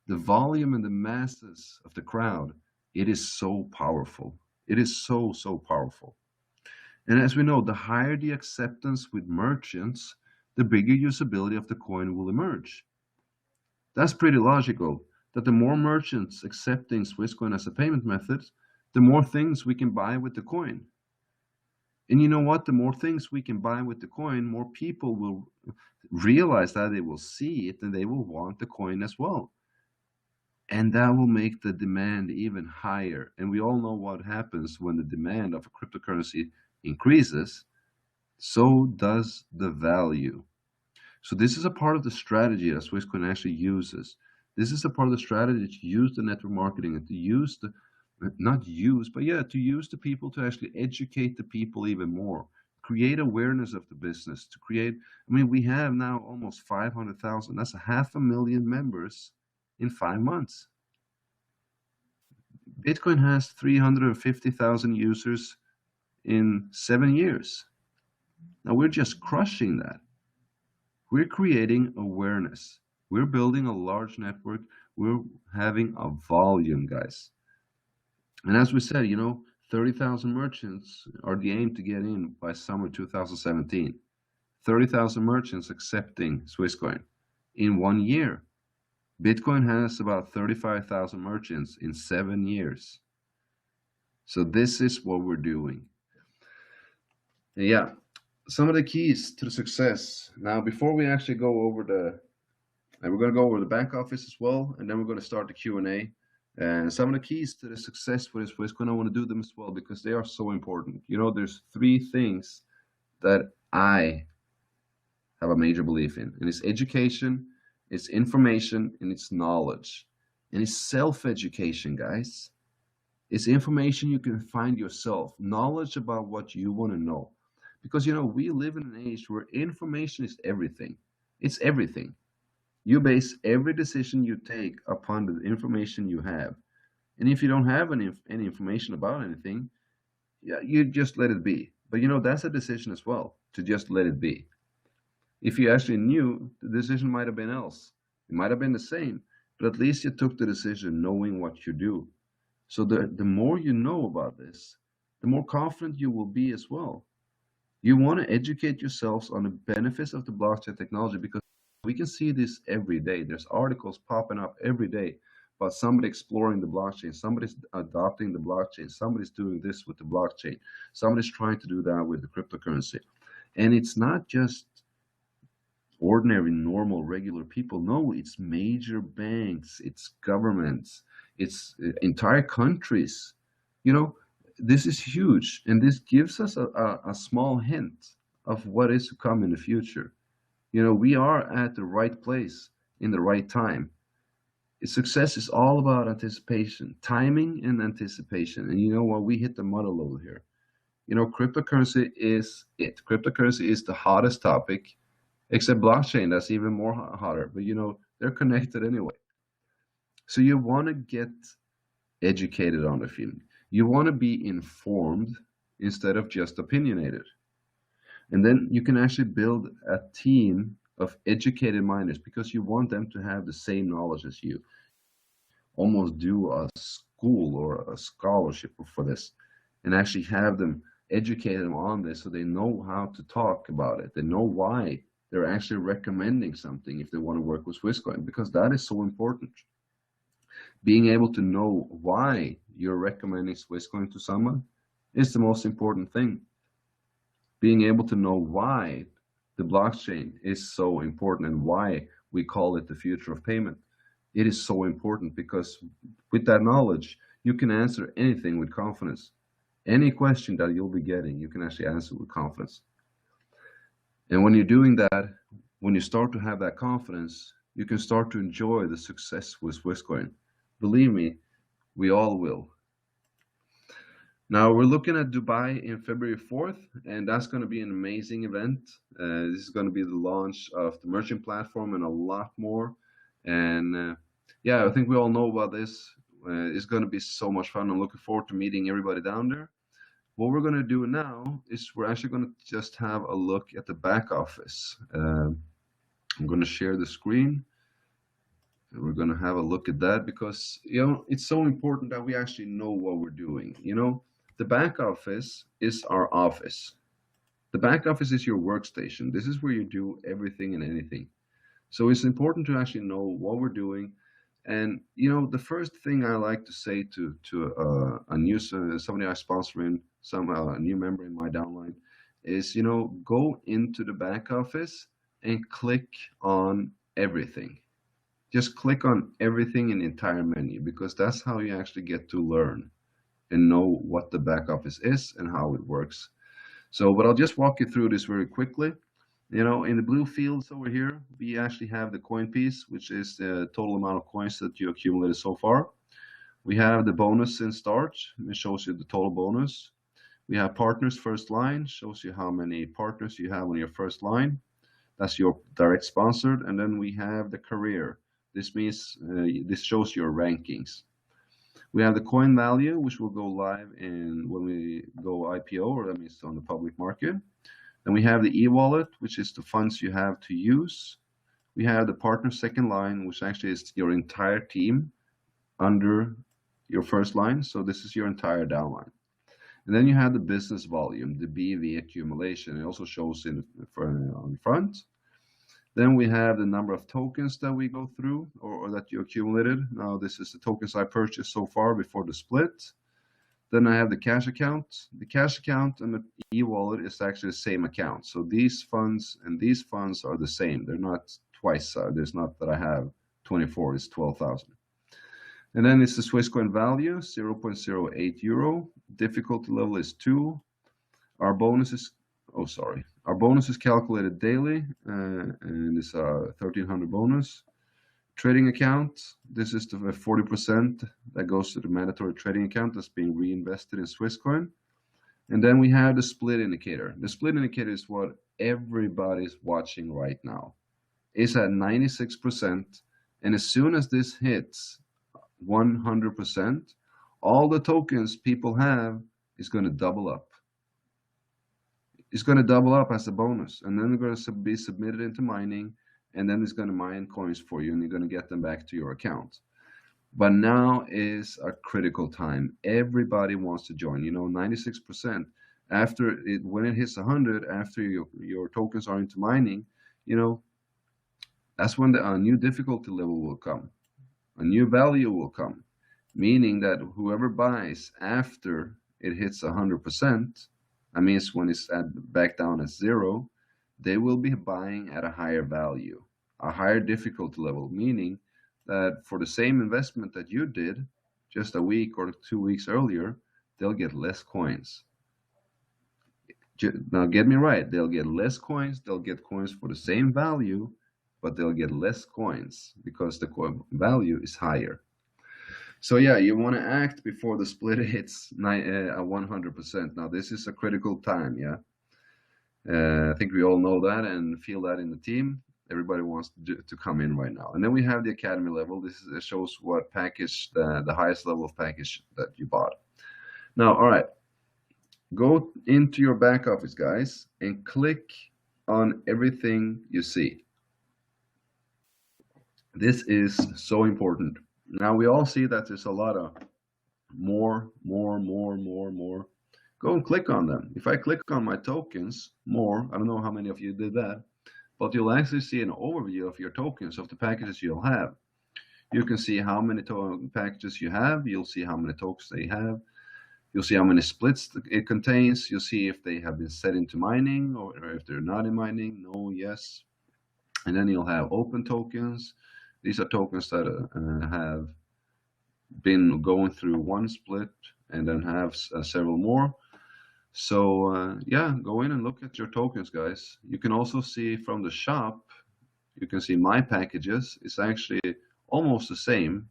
the volume and the masses of the crowd, it is so powerful. It is so, so powerful. And as we know, the higher the acceptance with merchants, the bigger usability of the coin will emerge. That's pretty logical, that the more merchants accepting Swisscoin as a payment method, the more things we can buy with the coin. And you know what? The more things we can buy with the coin, more people will realize that, they will see it, and they will want the coin as well. And that will make the demand even higher. And we all know what happens when the demand of a cryptocurrency increases, so does the value. So this is a part of the strategy that Swisscoin actually uses. This is a part of the strategy to use the network marketing and to use to use the people to actually educate the people even more, create awareness of the business, to create, we have now almost 500,000. That's 500,000 members in 5 months. Bitcoin has 350,000 users in 7 years. Now we're just crushing that. We're creating awareness. We're building a large network. We're having a volume, guys. And as we said, 30,000 merchants are the aim to get in by summer 2017. 30,000 merchants accepting Swisscoin in 1 year. Bitcoin has about 35,000 merchants in 7 years. So this is what we're doing. Yeah, some of the keys to the success. Now, before we actually go over we're going to go over the back office as well, and then we're going to start the Q&A. And some of the keys to the success for this Swisscoin, I want to do them as well, because they are so important. There's 3 things that I have a major belief in, and it's education, it's information, and it's knowledge. And it's self-education, guys. It's information you can find yourself, knowledge about what you want to know. Because, we live in an age where information is everything. It's everything. You base every decision you take upon the information you have. And if you don't have any information about anything, yeah, you just let it be. But, that's a decision as well, to just let it be. If you actually knew, the decision might have been else. It might have been the same, but at least you took the decision knowing what you do. So the more you know about this, the more confident you will be as well. You want to educate yourselves on the benefits of the blockchain technology, because we can see this every day. There's articles popping up every day about somebody exploring the blockchain, somebody's adopting the blockchain, somebody's doing this with the blockchain, somebody's trying to do that with the cryptocurrency. And it's not just ordinary, normal, regular people. No, it's major banks, it's governments, it's entire countries. This is huge, and this gives us a small hint of what is to come in the future. We are at the right place in the right time. Success is all about anticipation, timing and anticipation. And you know what? We hit the mother lode here. Cryptocurrency is it. Cryptocurrency is the hottest topic, except blockchain, that's even more hotter. But they're connected anyway. So you want to get educated on the field. You want to be informed instead of just opinionated. And then you can actually build a team of educated miners because you want them to have the same knowledge as you. Almost do a school or a scholarship for this and actually have them educate them on this so they know how to talk about it. They know why they're actually recommending something if they want to work with Swisscoin, because that is so important. Being able to know why you're recommending Swisscoin to someone is the most important thing. Being able to know why the blockchain is so important and why we call it the future of payment. It is so important because with that knowledge, you can answer anything with confidence. Any question that you'll be getting, you can actually answer with confidence. And when you're doing that, when you start to have that confidence, you can start to enjoy the success with Swisscoin. Believe me, we all will. Now we're looking at Dubai in February 4th, and that's going to be an amazing event. This is going to be the launch of the merchant platform and a lot more. And yeah, I think we all know about this. It's going to be so much fun. I'm looking forward to meeting everybody down there. What we're going to do now is we're actually going to just have a look at the back office. I'm going to share the screen. And we're going to have a look at that because, it's so important that we actually know what we're doing. The back office is our office. The back office is your workstation. This is where you do everything and anything. So it's important to actually know what we're doing. And the first thing I like to say to a new somebody I sponsor in, a new member in my downline, is go into the back office and click on everything. Just click on everything in the entire menu because that's how you actually get to learn and know what the back office is and how it works. So, but I'll just walk you through this very quickly. In the blue fields over here, we actually have the coin piece, which is the total amount of coins that you accumulated so far. We have the bonus in start, it shows you the total bonus. We have partners first line, shows you how many partners you have on your first line. That's your direct sponsored. And then we have the career. This means this shows your rankings. We have the coin value, which will go live when we go IPO, or that means on the public market. Then we have the e-wallet, which is the funds you have to use. We have the partner second line, which actually is your entire team under your first line. So this is your entire downline. And then you have the business volume, the BV accumulation. It also shows on the front. Then we have the number of tokens that we go through or that you accumulated. Now this is the tokens I purchased so far before the split. Then I have the cash account. The cash account and the e-wallet is actually the same account. So these funds and these funds are the same. They're not twice. There's not that I have 24, it's 12,000. And then it's the Swisscoin value, 0.08 euro. Difficulty level is 2. Our bonus is, our bonus is calculated daily, and it's a 1,300 bonus. Trading account, this is the 40% that goes to the mandatory trading account that's being reinvested in Swisscoin. And then we have the split indicator. The split indicator is what everybody's watching right now. It's at 96%. And as soon as this hits 100%, all the tokens people have is going to double up. It's going to double up as a bonus. And then they're going to be submitted into mining. And then it's going to mine coins for you and you're going to get them back to your account. But now is a critical time. Everybody wants to join, 96%. When it hits 100, after your tokens are into mining, that's when a new difficulty level will come. A new value will come, meaning that whoever buys after it hits 100%, that means when it's back down at 0, they will be buying at a higher value, a higher difficulty level, meaning that for the same investment that you did just a week or 2 weeks earlier, they'll get less coins. Now get me right, they'll get less coins, they'll get coins for the same value, but they'll get less coins because the coin value is higher. So yeah, you want to act before the split hits 100%. Now this is a critical time, yeah. I think we all know that and feel that in the team. Everybody wants to come in right now. And then we have the academy level. This shows what package, the highest level of package that you bought. Now, all right, go into your back office, guys, and click on everything you see. This is so important. Now we all see that there's a lot of more. Go and click on them. If I click on my tokens, more, I don't know how many of you did that, but you'll actually see an overview of your tokens, of the packages you'll have. You can see how many packages you have. You'll see how many tokens they have. You'll see how many splits it contains. You'll see if they have been set into mining or if they're not in mining. No, yes. And then you'll have open tokens. These are tokens that have been going through one split and then have several more. So yeah, go in and look at your tokens, guys. You can also see from the shop, you can see my packages. It's actually almost the same,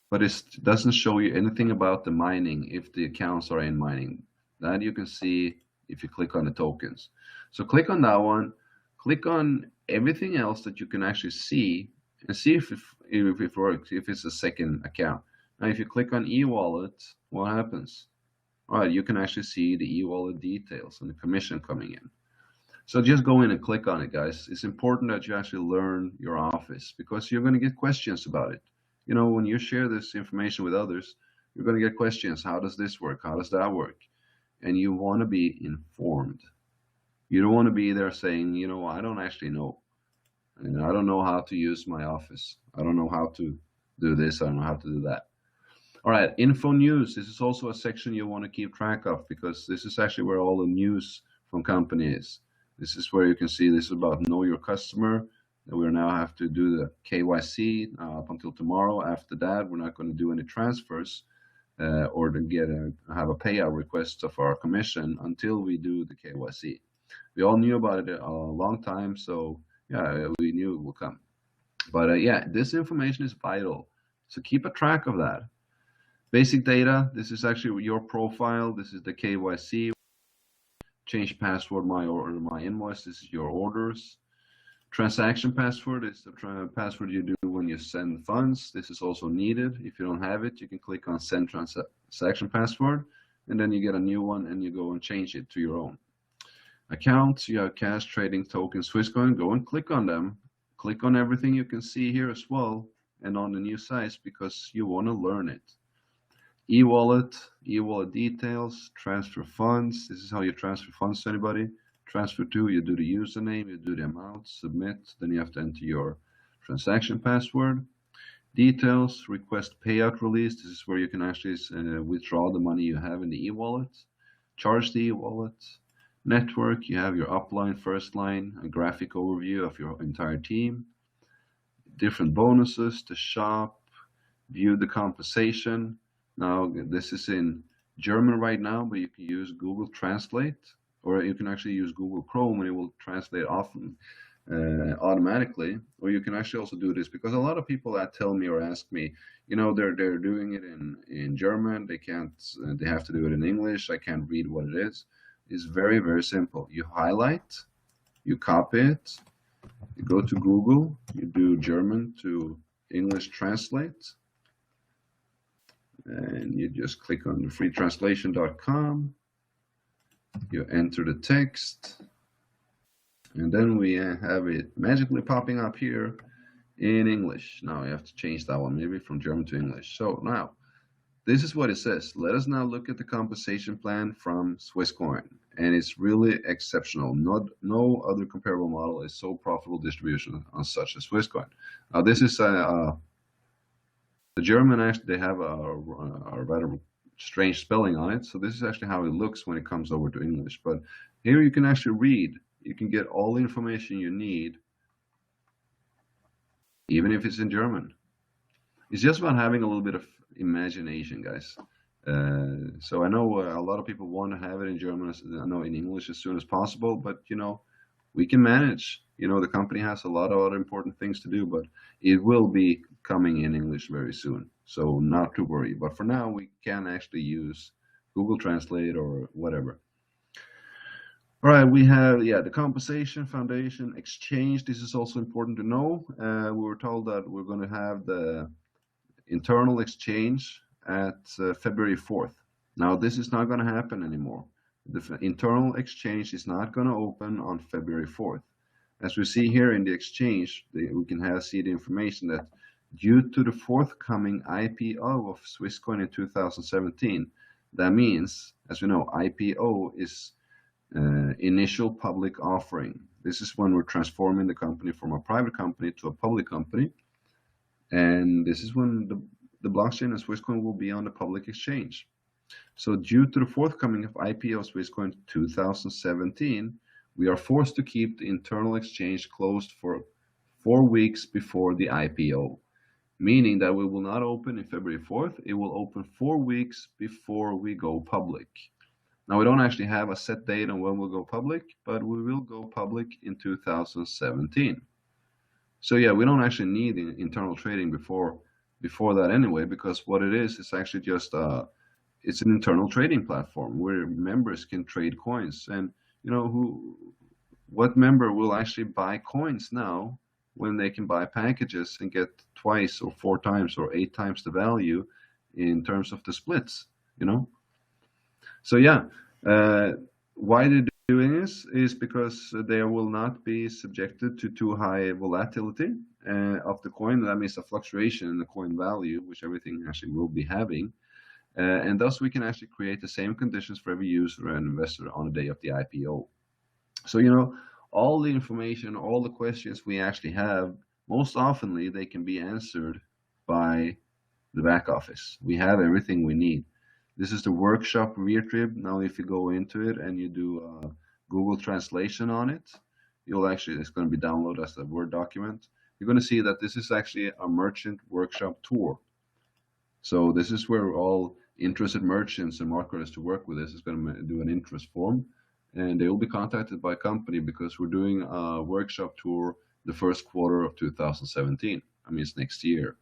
but it doesn't show you anything about the mining if the accounts are in mining. That you can see if you click on the tokens. So click on that one, click on everything else that you can actually see and see if it works, if it's a second account. Now, if you click on e-wallet, what happens? All right, you can actually see the e-wallet details and the commission coming in. So just go in and click on it, guys. It's important that you actually learn your office because you're going to get questions about it. You know, when you share this information with others, you're going to get questions. How does this work? How does that work? And you want to be informed. You don't want to be there saying, you know, I don't actually know. And I don't know how to use my office. I don't know how to do this. I don't know how to do that. All right, info news. This is also a section you want to keep track of because this is actually where all the news from company is. This is where you can see this is about know your customer. We now have to do the KYC up until tomorrow. After that, we're not going to do any transfers or to have a payout request of our commission until we do the KYC. We all knew about it a long time, so yeah, we knew it will come. But yeah, this information is vital. So keep a track of that. Basic data, this is actually your profile. This is the KYC. Change password, my order, my invoice. This is your orders. Transaction password is the password you do when you send funds. This is also needed. If you don't have it, you can click on send transaction password, and then you get a new one and you go and change it to your own. Accounts, you have cash, trading, tokens, Swisscoin. Go and click on them. Click on everything you can see here as well and on the new sites because you want to learn it. E-wallet, e-wallet details, transfer funds. This is how you transfer funds to anybody. Transfer to, you do the username, you do the amount, submit, then you have to enter your transaction password. Details, request payout release. This is where you can actually withdraw the money you have in the e-wallet. Charge the e-wallet. Network, you have your upline, first line, a graphic overview of your entire team. Different bonuses, the shop, view the compensation. Now, this is in German right now, but you can use Google Translate, or you can actually use Google Chrome and it will translate often automatically. Or you can actually also do this because a lot of people that tell me or ask me, you know, they're doing it in German. They can't. They have to do it in English. I can't read what it is. It's very, very simple. You highlight, you copy it, you go to Google, you do German to English translate, and you just click on freetranslation.com. You enter the text, and then we have it magically popping up here in English. Now you have to change that one, maybe from German to English. So now, this is what it says. Let us now look at the compensation plan from Swisscoin, and it's really exceptional. No other comparable model is so profitable distribution on such as Swisscoin. Now this is the German. Actually, they have a rather strange spelling on it, so this is actually how it looks when it comes over to English. But here you can actually read. You can get all the information you need, even if it's in German. It's just about having a little bit of imagination, guys. So I know a lot of people want to have it in German, I know in English as soon as possible, but we can manage. The company has a lot of other important things to do, but it will be coming in English very soon. So not to worry. But for now, we can actually use Google Translate or whatever. All right, we have, yeah, the compensation, foundation, exchange. This is also important to know. We were told that we're going to have the internal exchange at February 4th. Now, this is not going to happen anymore. The internal exchange is not going to open on February 4th. As we see here in the exchange, we can see the information that due to the forthcoming IPO of Swisscoin in 2017, that means, as we know, IPO is initial public offering. This is when we're transforming the company from a private company to a public company. And this is when the blockchain of Swisscoin will be on the public exchange. So due to the forthcoming of IPO of Swisscoin 2017, we are forced to keep the internal exchange closed for 4 weeks before the IPO, meaning that we will not open in February 4th. It will open 4 weeks before we go public. Now, we don't actually have a set date on when we'll go public, but we will go public in 2017. So yeah, we don't actually need internal trading before that anyway, because what it is actually just it's an internal trading platform where members can trade coins. And what member will actually buy coins now when they can buy packages and get twice or 4 times or 8 times the value in terms of the splits, So yeah, why they're doing this is because they will not be subjected to too high volatility of the coin. That means a fluctuation in the coin value, which everything actually will be having. And thus we can actually create the same conditions for every user and investor on the day of the IPO. So, all the information, all the questions we actually have, most oftenly they can be answered by the back office. We have everything we need. This is the workshop Reartrib. Now, if you go into it and you do Google translation on it, it's going to be downloaded as a Word document. You're going to see that this is actually a merchant workshop tour. So this is where all interested merchants and marketers to work with this is going to do an interest form, and they will be contacted by company because we're doing a workshop tour the first quarter of 2017. I mean, it's next year.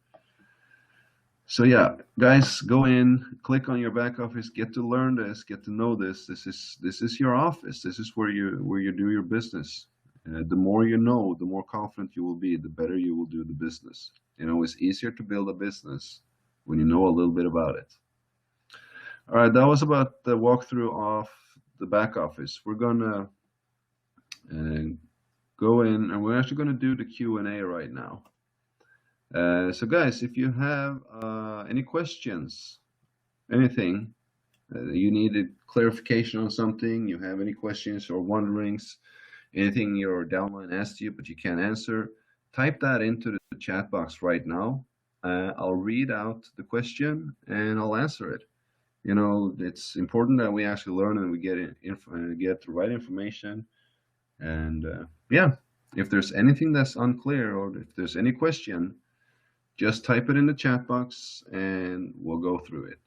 So yeah, guys, go in, click on your back office, get to learn this, get to know this. This is your office. This is where you do your business. The more you know, the more confident you will be, the better you will do the business. It's easier to build a business when you know a little bit about it. All right, that was about the walkthrough of the back office. We're gonna go in, and we're actually gonna do the Q&A right now. So guys, if you have any questions, anything, you needed clarification on something, you have any questions or wonderings, anything your downline asked you but you can't answer, type that into the chat box right now. I'll read out the question and I'll answer it. It's important that we actually learn and we get the right information. And yeah, if there's anything that's unclear or if there's any question, just type it in the chat box and we'll go through it.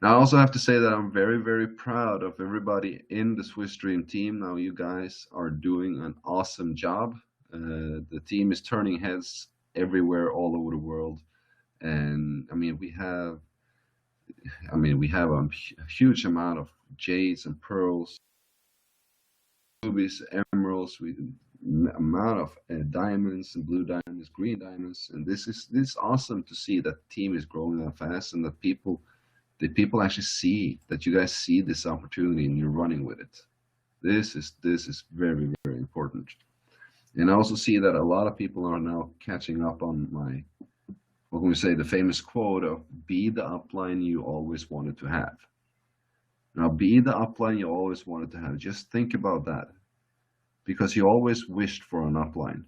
Now, I also have to say that I'm very, very proud of everybody in the Swiss Dream team. Now, you guys are doing an awesome job. The team is turning heads everywhere, all over the world. And I mean, we have a huge amount of jades and pearls, rubies, emeralds, amount of diamonds and blue diamonds, green diamonds, and this is awesome to see that the team is growing that fast and that people actually see that you guys see this opportunity and you're running with it. This is very, very important. And I also see that a lot of people are now catching up on my, what can we say, the famous quote of be the upline you always wanted to have. Now, be the upline you always wanted to have. Just think about that, because you always wished for an upline.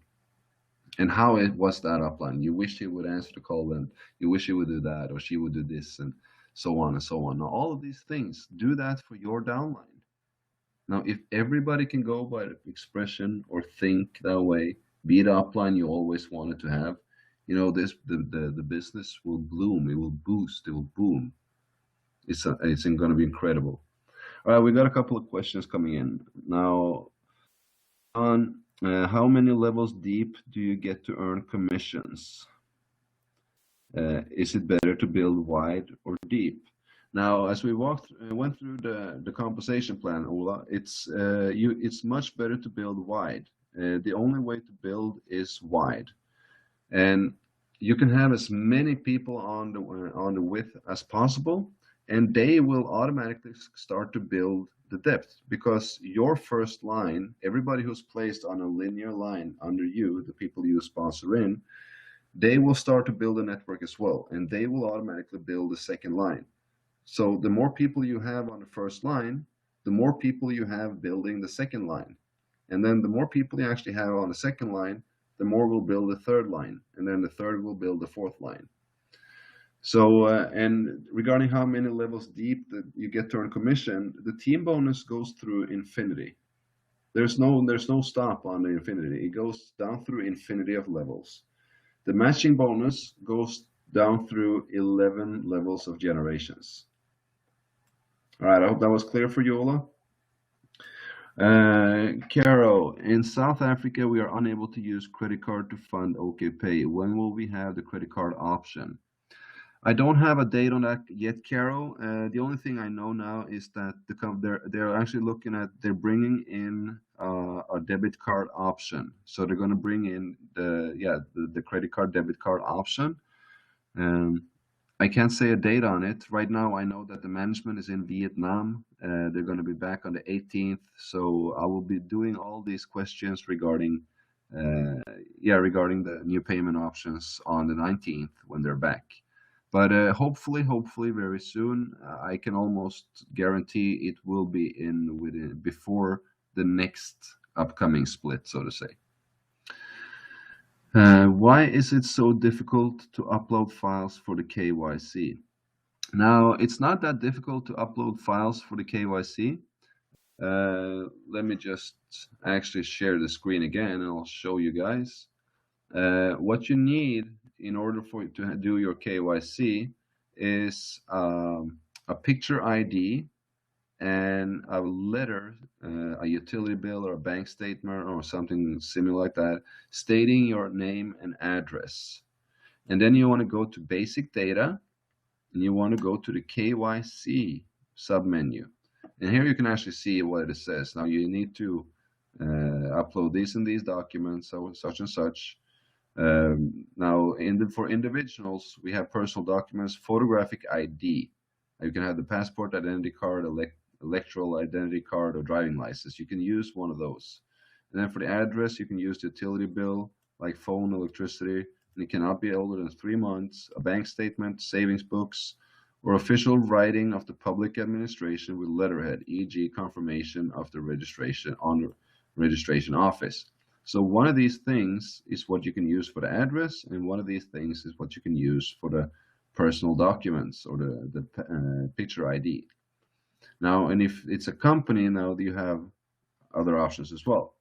And how it was that upline? You wished he would answer the call, and you wish he would do that, or she would do this, and so on and so on. Now, all of these things, do that for your downline. Now, if everybody can go by the expression or think that way, be the upline you always wanted to have, the business will bloom, it will boost, it will boom. It's going to be incredible. All right, we got a couple of questions coming in now. On how many levels deep do you get to earn commissions? Is it better to build wide or deep? Now, as we went through the compensation plan, Ola, it's much better to build wide. The only way to build is wide, and you can have as many people on the width as possible, and they will automatically start to build the depth because your first line, everybody who's placed on a linear line under you, the people you sponsor in, they will start to build a network as well, and they will automatically build a second line. So the more people you have on the first line, the more people you have building the second line. And then the more people you actually have on the second line, the more will build the third line. And then the third will build the fourth line. So, and regarding how many levels deep that you get to earn commission, the team bonus goes through infinity. There's no stop on the infinity. It goes down through infinity of levels. The matching bonus goes down through 11 levels of generations. All right, I hope that was clear for you, Ola. Caro, in South Africa, we are unable to use credit card to fund OK Pay. When will we have the credit card option? I don't have a date on that yet, Caro. The only thing I know now is that they're actually they're bringing in a debit card option. So they're going to bring in the credit card, debit card option. I can't say a date on it. Right now, I know that the management is in Vietnam. They're going to be back on the 18th. So I will be doing all these questions regarding regarding the new payment options on the 19th when they're back. But hopefully very soon. I can almost guarantee it will be before the next upcoming split, so to say. Why is it so difficult to upload files for the KYC? Now, it's not that difficult to upload files for the KYC. Let me just actually share the screen again and I'll show you guys. What you need in order for you to do your KYC is a picture ID and a letter, a utility bill or a bank statement or something similar like that, stating your name and address. And then you want to go to basic data and you want to go to the KYC submenu. And here you can actually see what it says. Now you need to upload these and these documents, so such and such. Now, for individuals, we have personal documents, photographic ID. You can have the passport, identity card, electoral identity card, or driving license. You can use one of those. And then for the address, you can use the utility bill, like phone, electricity, and it cannot be older than 3 months, a bank statement, savings books, or official writing of the public administration with letterhead, e.g. confirmation of the registration on the registration office. So one of these things is what you can use for the address, and one of these things is what you can use for the personal documents or the picture ID. Now, and if it's a company, now you have other options as well.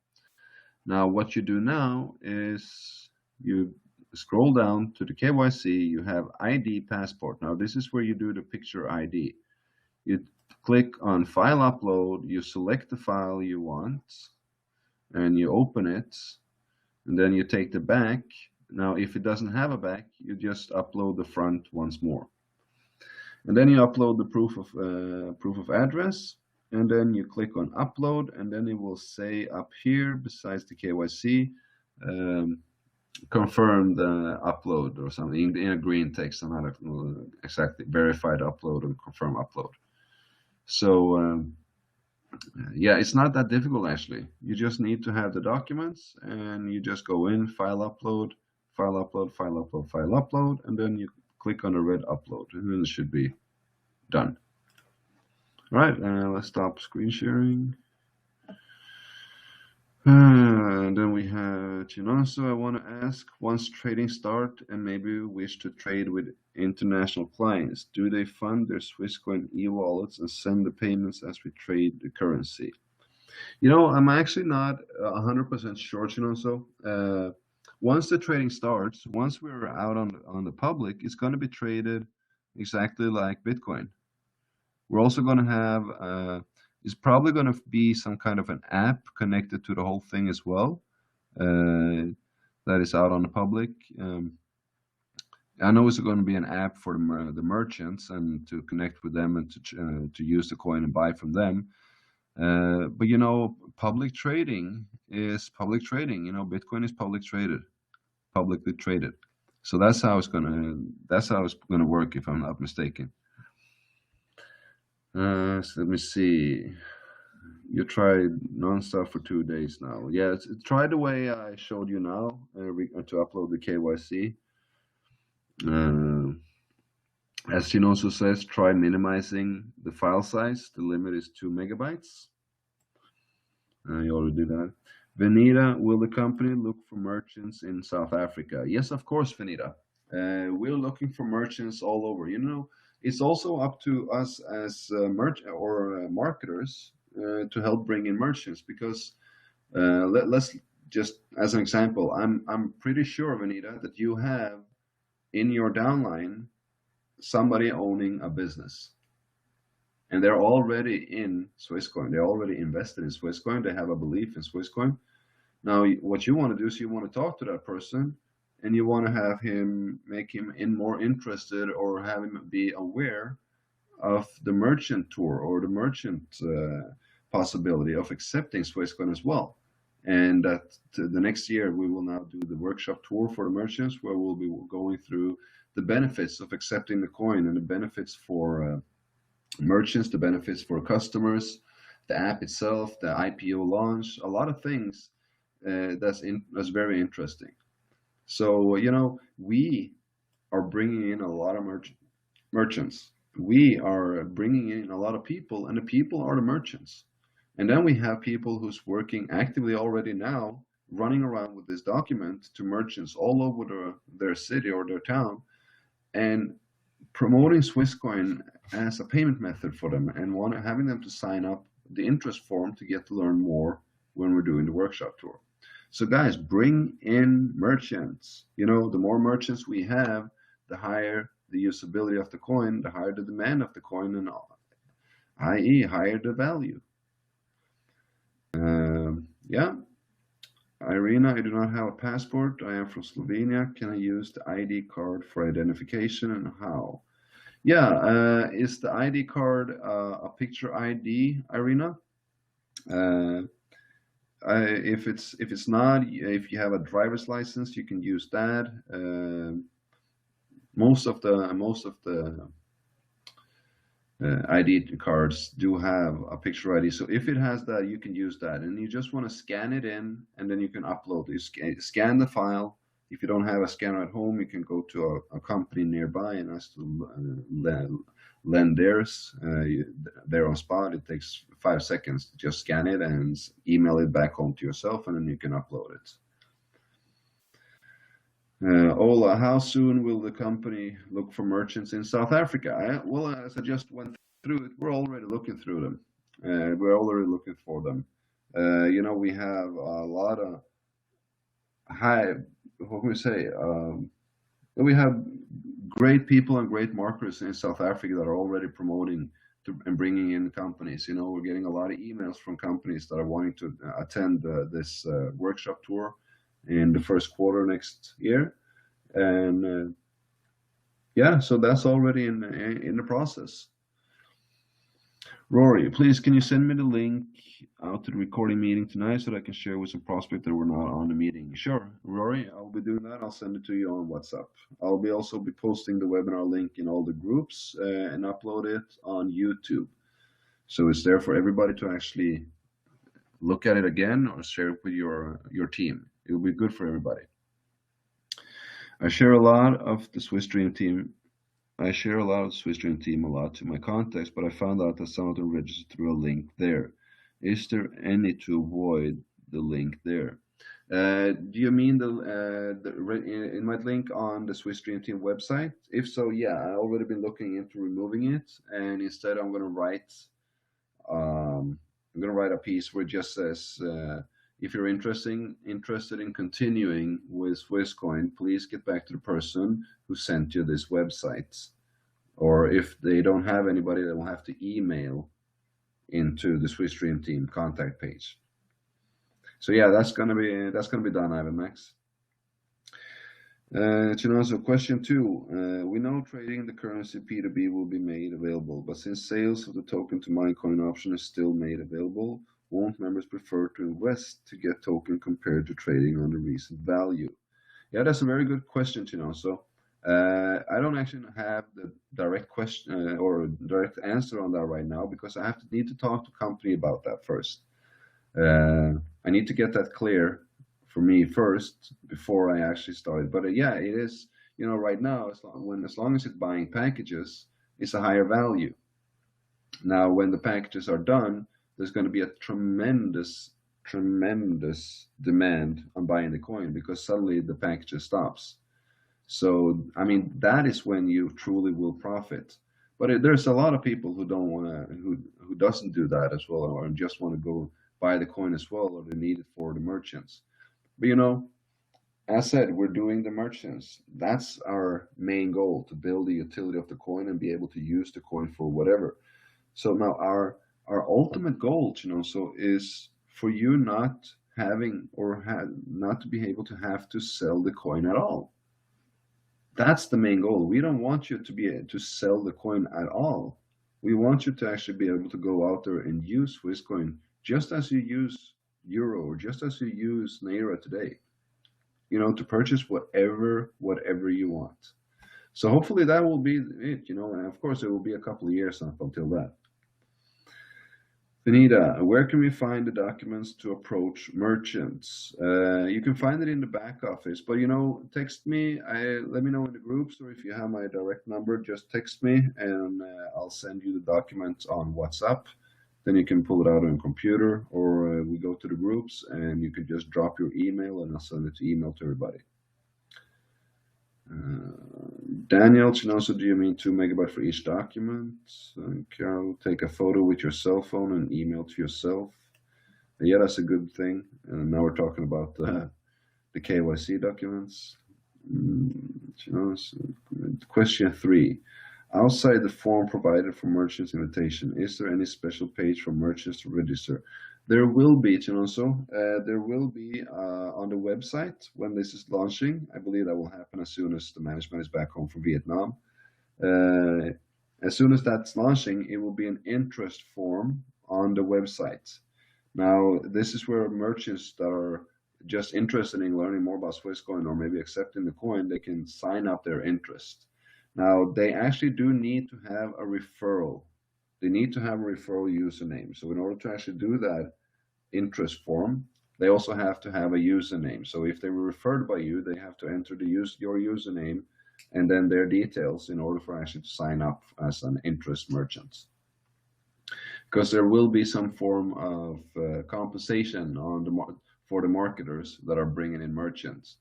Now, what you do now is you scroll down to the KYC, you have ID passport. Now, this is where you do the picture ID. You click on file upload, you select the file you want, and you open it, and then you take the back. Now, if it doesn't have a back, you just upload the front once more. And then you upload the proof of address, and then you click on upload, and then it will say up here, besides the KYC, confirm the upload or something in a green text, and not exactly verified upload or confirm upload. So yeah, it's not that difficult actually. You just need to have the documents and you just go in, file upload, file upload, file upload, file upload, and then you click on the red upload, and then it should be done. All right, let's stop screen sharing. And then we have Chinonso. I want to ask, once trading start and maybe wish to trade with international clients, do they fund their Swisscoin e-wallets and send the payments as we trade the currency? You know, I'm actually not 100% sure, Chinonso. Once the trading starts, once we're out on the public, it's going to be traded exactly like Bitcoin. We're also going to have, it's probably going to be some kind of an app connected to the whole thing as well, that is out on the public. I know it's going to be an app for the merchants and to connect with them and to use the coin and buy from them. But public trading is public trading. Bitcoin is publicly traded. So that's how it's gonna work, if I'm not mistaken. So let me see. You tried nonstop for 2 days now. Yeah, try the way I showed you now, to upload the KYC. As you also says, try minimizing the file size. The limit is 2 megabytes. You already did that. Venita, will the company look for merchants in South Africa? Yes, of course, Venita. We're looking for merchants all over. It's also up to us as marketers to help bring in merchants, because let's just, as an example, I'm pretty sure, Venita, that you have in your downline somebody owning a business, and they're already in Swisscoin. They're already invested in Swisscoin. They have a belief in Swisscoin. Now, what you want to do is you want to talk to that person, and you want to make him more interested, or have him be aware of the merchant tour, or the merchant possibility of accepting Swisscoin as well. And that the next year we will now do the workshop tour for the merchants, where we'll be going through the benefits of accepting the coin, and the benefits for merchants, the benefits for customers, the app itself, the IPO launch, a lot of things that's very interesting. So we are bringing in a lot of merchants. We are bringing in a lot of people, and the people are the merchants. And then we have people who's working actively already now, running around with this document to merchants all over their city or their town, and promoting Swisscoin as a payment method for them, and having them to sign up the interest form to get to learn more when we're doing the workshop tour. So guys, bring in merchants. The more merchants we have, the higher the usability of the coin, the higher the demand of the coin, and i.e. higher the value. Yeah. Irina, I do not have a passport. I am from Slovenia. Can I use the ID card for identification, and how? Yeah, is the ID card a picture ID, Irina? If it's not, if you have a driver's license, you can use that. Most of the ID cards do have a picture ID, so if it has that, you can use that, and you just want to scan it in, and then you can upload. You scan the file. If you don't have a scanner at home, you can go to a company nearby and ask to lend theirs. They're on spot. It takes 5 seconds to just scan it and email it back home to yourself, and then you can upload it. Ola, how soon will the company look for merchants in South Africa? Well, as I just went through it, we're already looking through them. We're already looking for them. We have a lot of we have great people and great marketers in South Africa that are already promoting and bringing in companies. We're getting a lot of emails from companies that are wanting to attend this workshop tour in the first quarter next year, and yeah, so that's already in the process. Rory, please, can you send me the link out to the recording meeting tonight so that I can share with some prospects that were not on the meeting? Sure, Rory, I'll be doing that. I'll send it to you on WhatsApp. I'll also be posting the webinar link in all the groups and upload it on YouTube. So it's there for everybody to actually look at it again or share it with your team. It will be good for everybody. I share a lot of the Swiss Dream Team. I share a lot of the Swiss Dream Team a lot to my contacts, but I found out that some of them registered through a link there. Is there any to avoid the link there? Do you mean in my link on the Swiss Dream Team website? If so, yeah, I've already been looking into removing it, and instead I'm going to write a piece where it just says, if you're interested in continuing with Swisscoin, please get back to the person who sent you this website or if they don't have anybody, they will have to email into the Swiss Dream Team contact page. So yeah, that's gonna be done, Ivan Max. So question 2. We know trading the currency P2B will be made available, but since sales of the token to mine coin option is still made available, won't members prefer to invest to get token compared to trading on the recent value? Yeah, that's a very good question, So I don't actually have the direct question or direct answer on that right now, because I need to talk to company about that first. I need to get that clear for me first before I actually started. But yeah, it is, right now, as long as it's buying packages, it's a higher value. Now, when the packages are done, there's going to be a tremendous demand on buying the coin, because suddenly the package stops. So, I mean, that is when you truly will profit. But there's a lot of people who don't want to, who doesn't do that as well, or just want to go buy the coin as well, or they need it for the merchants. But as said, we're doing the merchants. That's our main goal, to build the utility of the coin and be able to use the coin for whatever. So now our ultimate goal, is for you not having or not to be able to have to sell the coin at all. That's the main goal. We don't want you to be able to sell the coin at all. We want you to actually be able to go out there and use Swisscoin just as you use Euro, or just as you use Naira today, to purchase whatever you want. So hopefully that will be it, and of course it will be a couple of years up until that. Benita, where can we find the documents to approach merchants? You can find it in the back office, but text me. Let me know in the groups, or if you have my direct number, just text me, and I'll send you the documents on WhatsApp. Then you can pull it out on your computer, or we go to the groups, and you can just drop your email, and I'll send it to email to everybody. Daniel, so do you mean 2 megabytes for each document? Carol, take a photo with your cell phone and email to yourself. Yeah, that's a good thing. And now we're talking about the KYC documents. Question 3. Outside the form provided for merchants invitation, is there any special page for merchants to register? There will be, there will be on the website when this is launching. I believe that will happen as soon as the management is back home from Vietnam. As soon as that's launching, it will be an interest form on the website. Now, this is where merchants that are just interested in learning more about Swisscoin, or maybe accepting the coin, they can sign up their interest. Now, they actually do need to have a referral. They need to have a referral username. So in order to actually do that interest form, they also have to have a username. So if they were referred by you, they have to enter your username and then their details in order for actually to sign up as an interest merchant. Because there will be some form of compensation for the marketers that are bringing in merchants.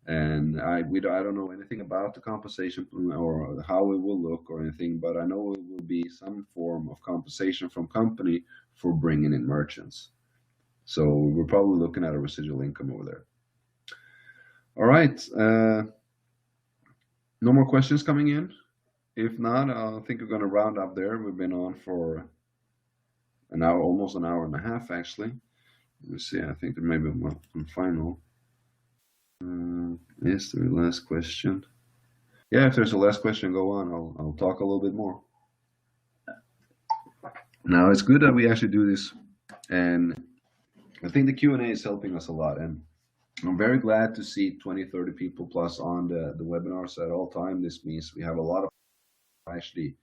And I don't know anything about the compensation or how it will look or anything, but I know it will be some form of compensation from company for bringing in merchants. So we're probably looking at a residual income over there. All right. No more questions coming in. If not, I think we're going to round up there. We've been on for an hour, almost an hour and a half, actually. Let's see. I think there may be one final. Is there a last question? Yeah, if there's a last question, go on. I'll talk a little bit more. Now, it's good that we actually do this, and I think the Q&A is helping us a lot, and I'm very glad to see 20-30 people plus on the webinars at all time. This means we have a lot of actually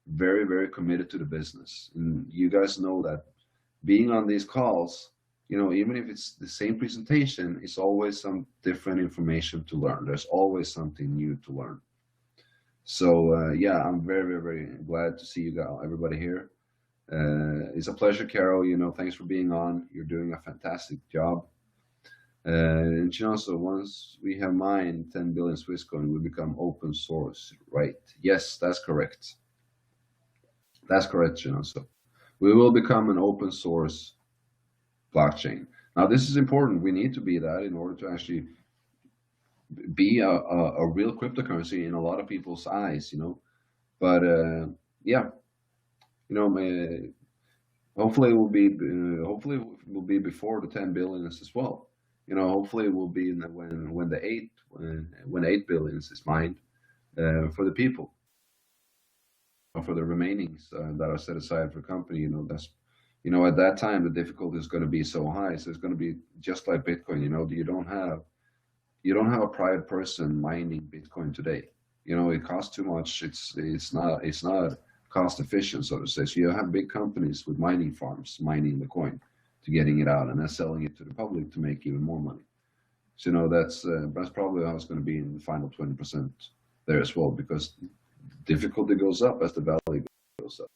very, very committed to the business, and you guys know that being on these calls, even if it's the same presentation, it's always some different information to learn. There's always something new to learn. So yeah, I'm very, very, very glad to see you guys, everybody here. It's a pleasure, Carol. Thanks for being on. You're doing a fantastic job. And so once we have mined 10 billion Swisscoin, we become open source, right? Yes, that's correct. That's correct, so we will become an open source blockchain. Now, this is important. We need to be that in order to actually be a real cryptocurrency in a lot of people's eyes. But yeah, you know, hopefully it will be hopefully it will be before the 10 billions as well. You know, hopefully it will be in the, when the eight when 8 billions is mined for the people, for the remainings that are set aside for company. You know, that's, you know, at that time the difficulty is going to be so high, so it's going to be just like Bitcoin. You know, you don't have a private person mining Bitcoin today. You know, it costs too much. It's not cost efficient, so to say. So you have big companies with mining farms mining the coin to getting it out and then selling it to the public to make even more money. So you know that's probably how it's going to be in the final 20% there as well, because difficulty goes up as the value goes up.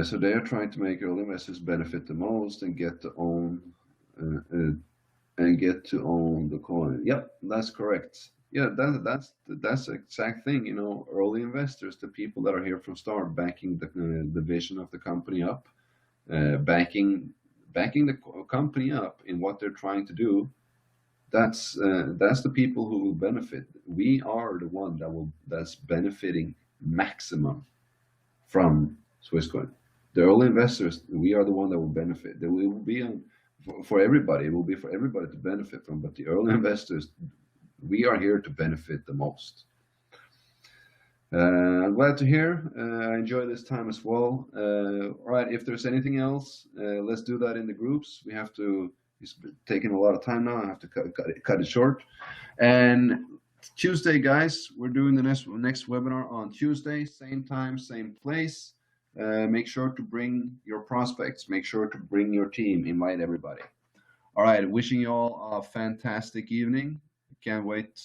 So they are trying to make early investors benefit the most and get to own the coin. Yep, that's correct. Yeah, that's the exact thing. You know, early investors, the people that are here from start, backing the vision of the company up, backing the company up in what they're trying to do. That's the people who will benefit. We are the one that's benefiting maximum from Swisscoin. The early investors, we are the one that will benefit. There will be for everybody. It will be for everybody to benefit from. But the early investors, we are here to benefit the most. I'm glad to hear. I enjoy this time as well. All right, if there's anything else, let's do that in the groups. We have to. It's taking a lot of time now. I have to cut it short. And Tuesday, guys, we're doing the next webinar on Tuesday, same time, same place. Make sure to bring your prospects. Make sure to bring your team. Invite everybody. All right, wishing you all a fantastic evening. Can't wait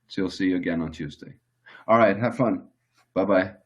till see you again on Tuesday. All right, have fun. Bye-bye.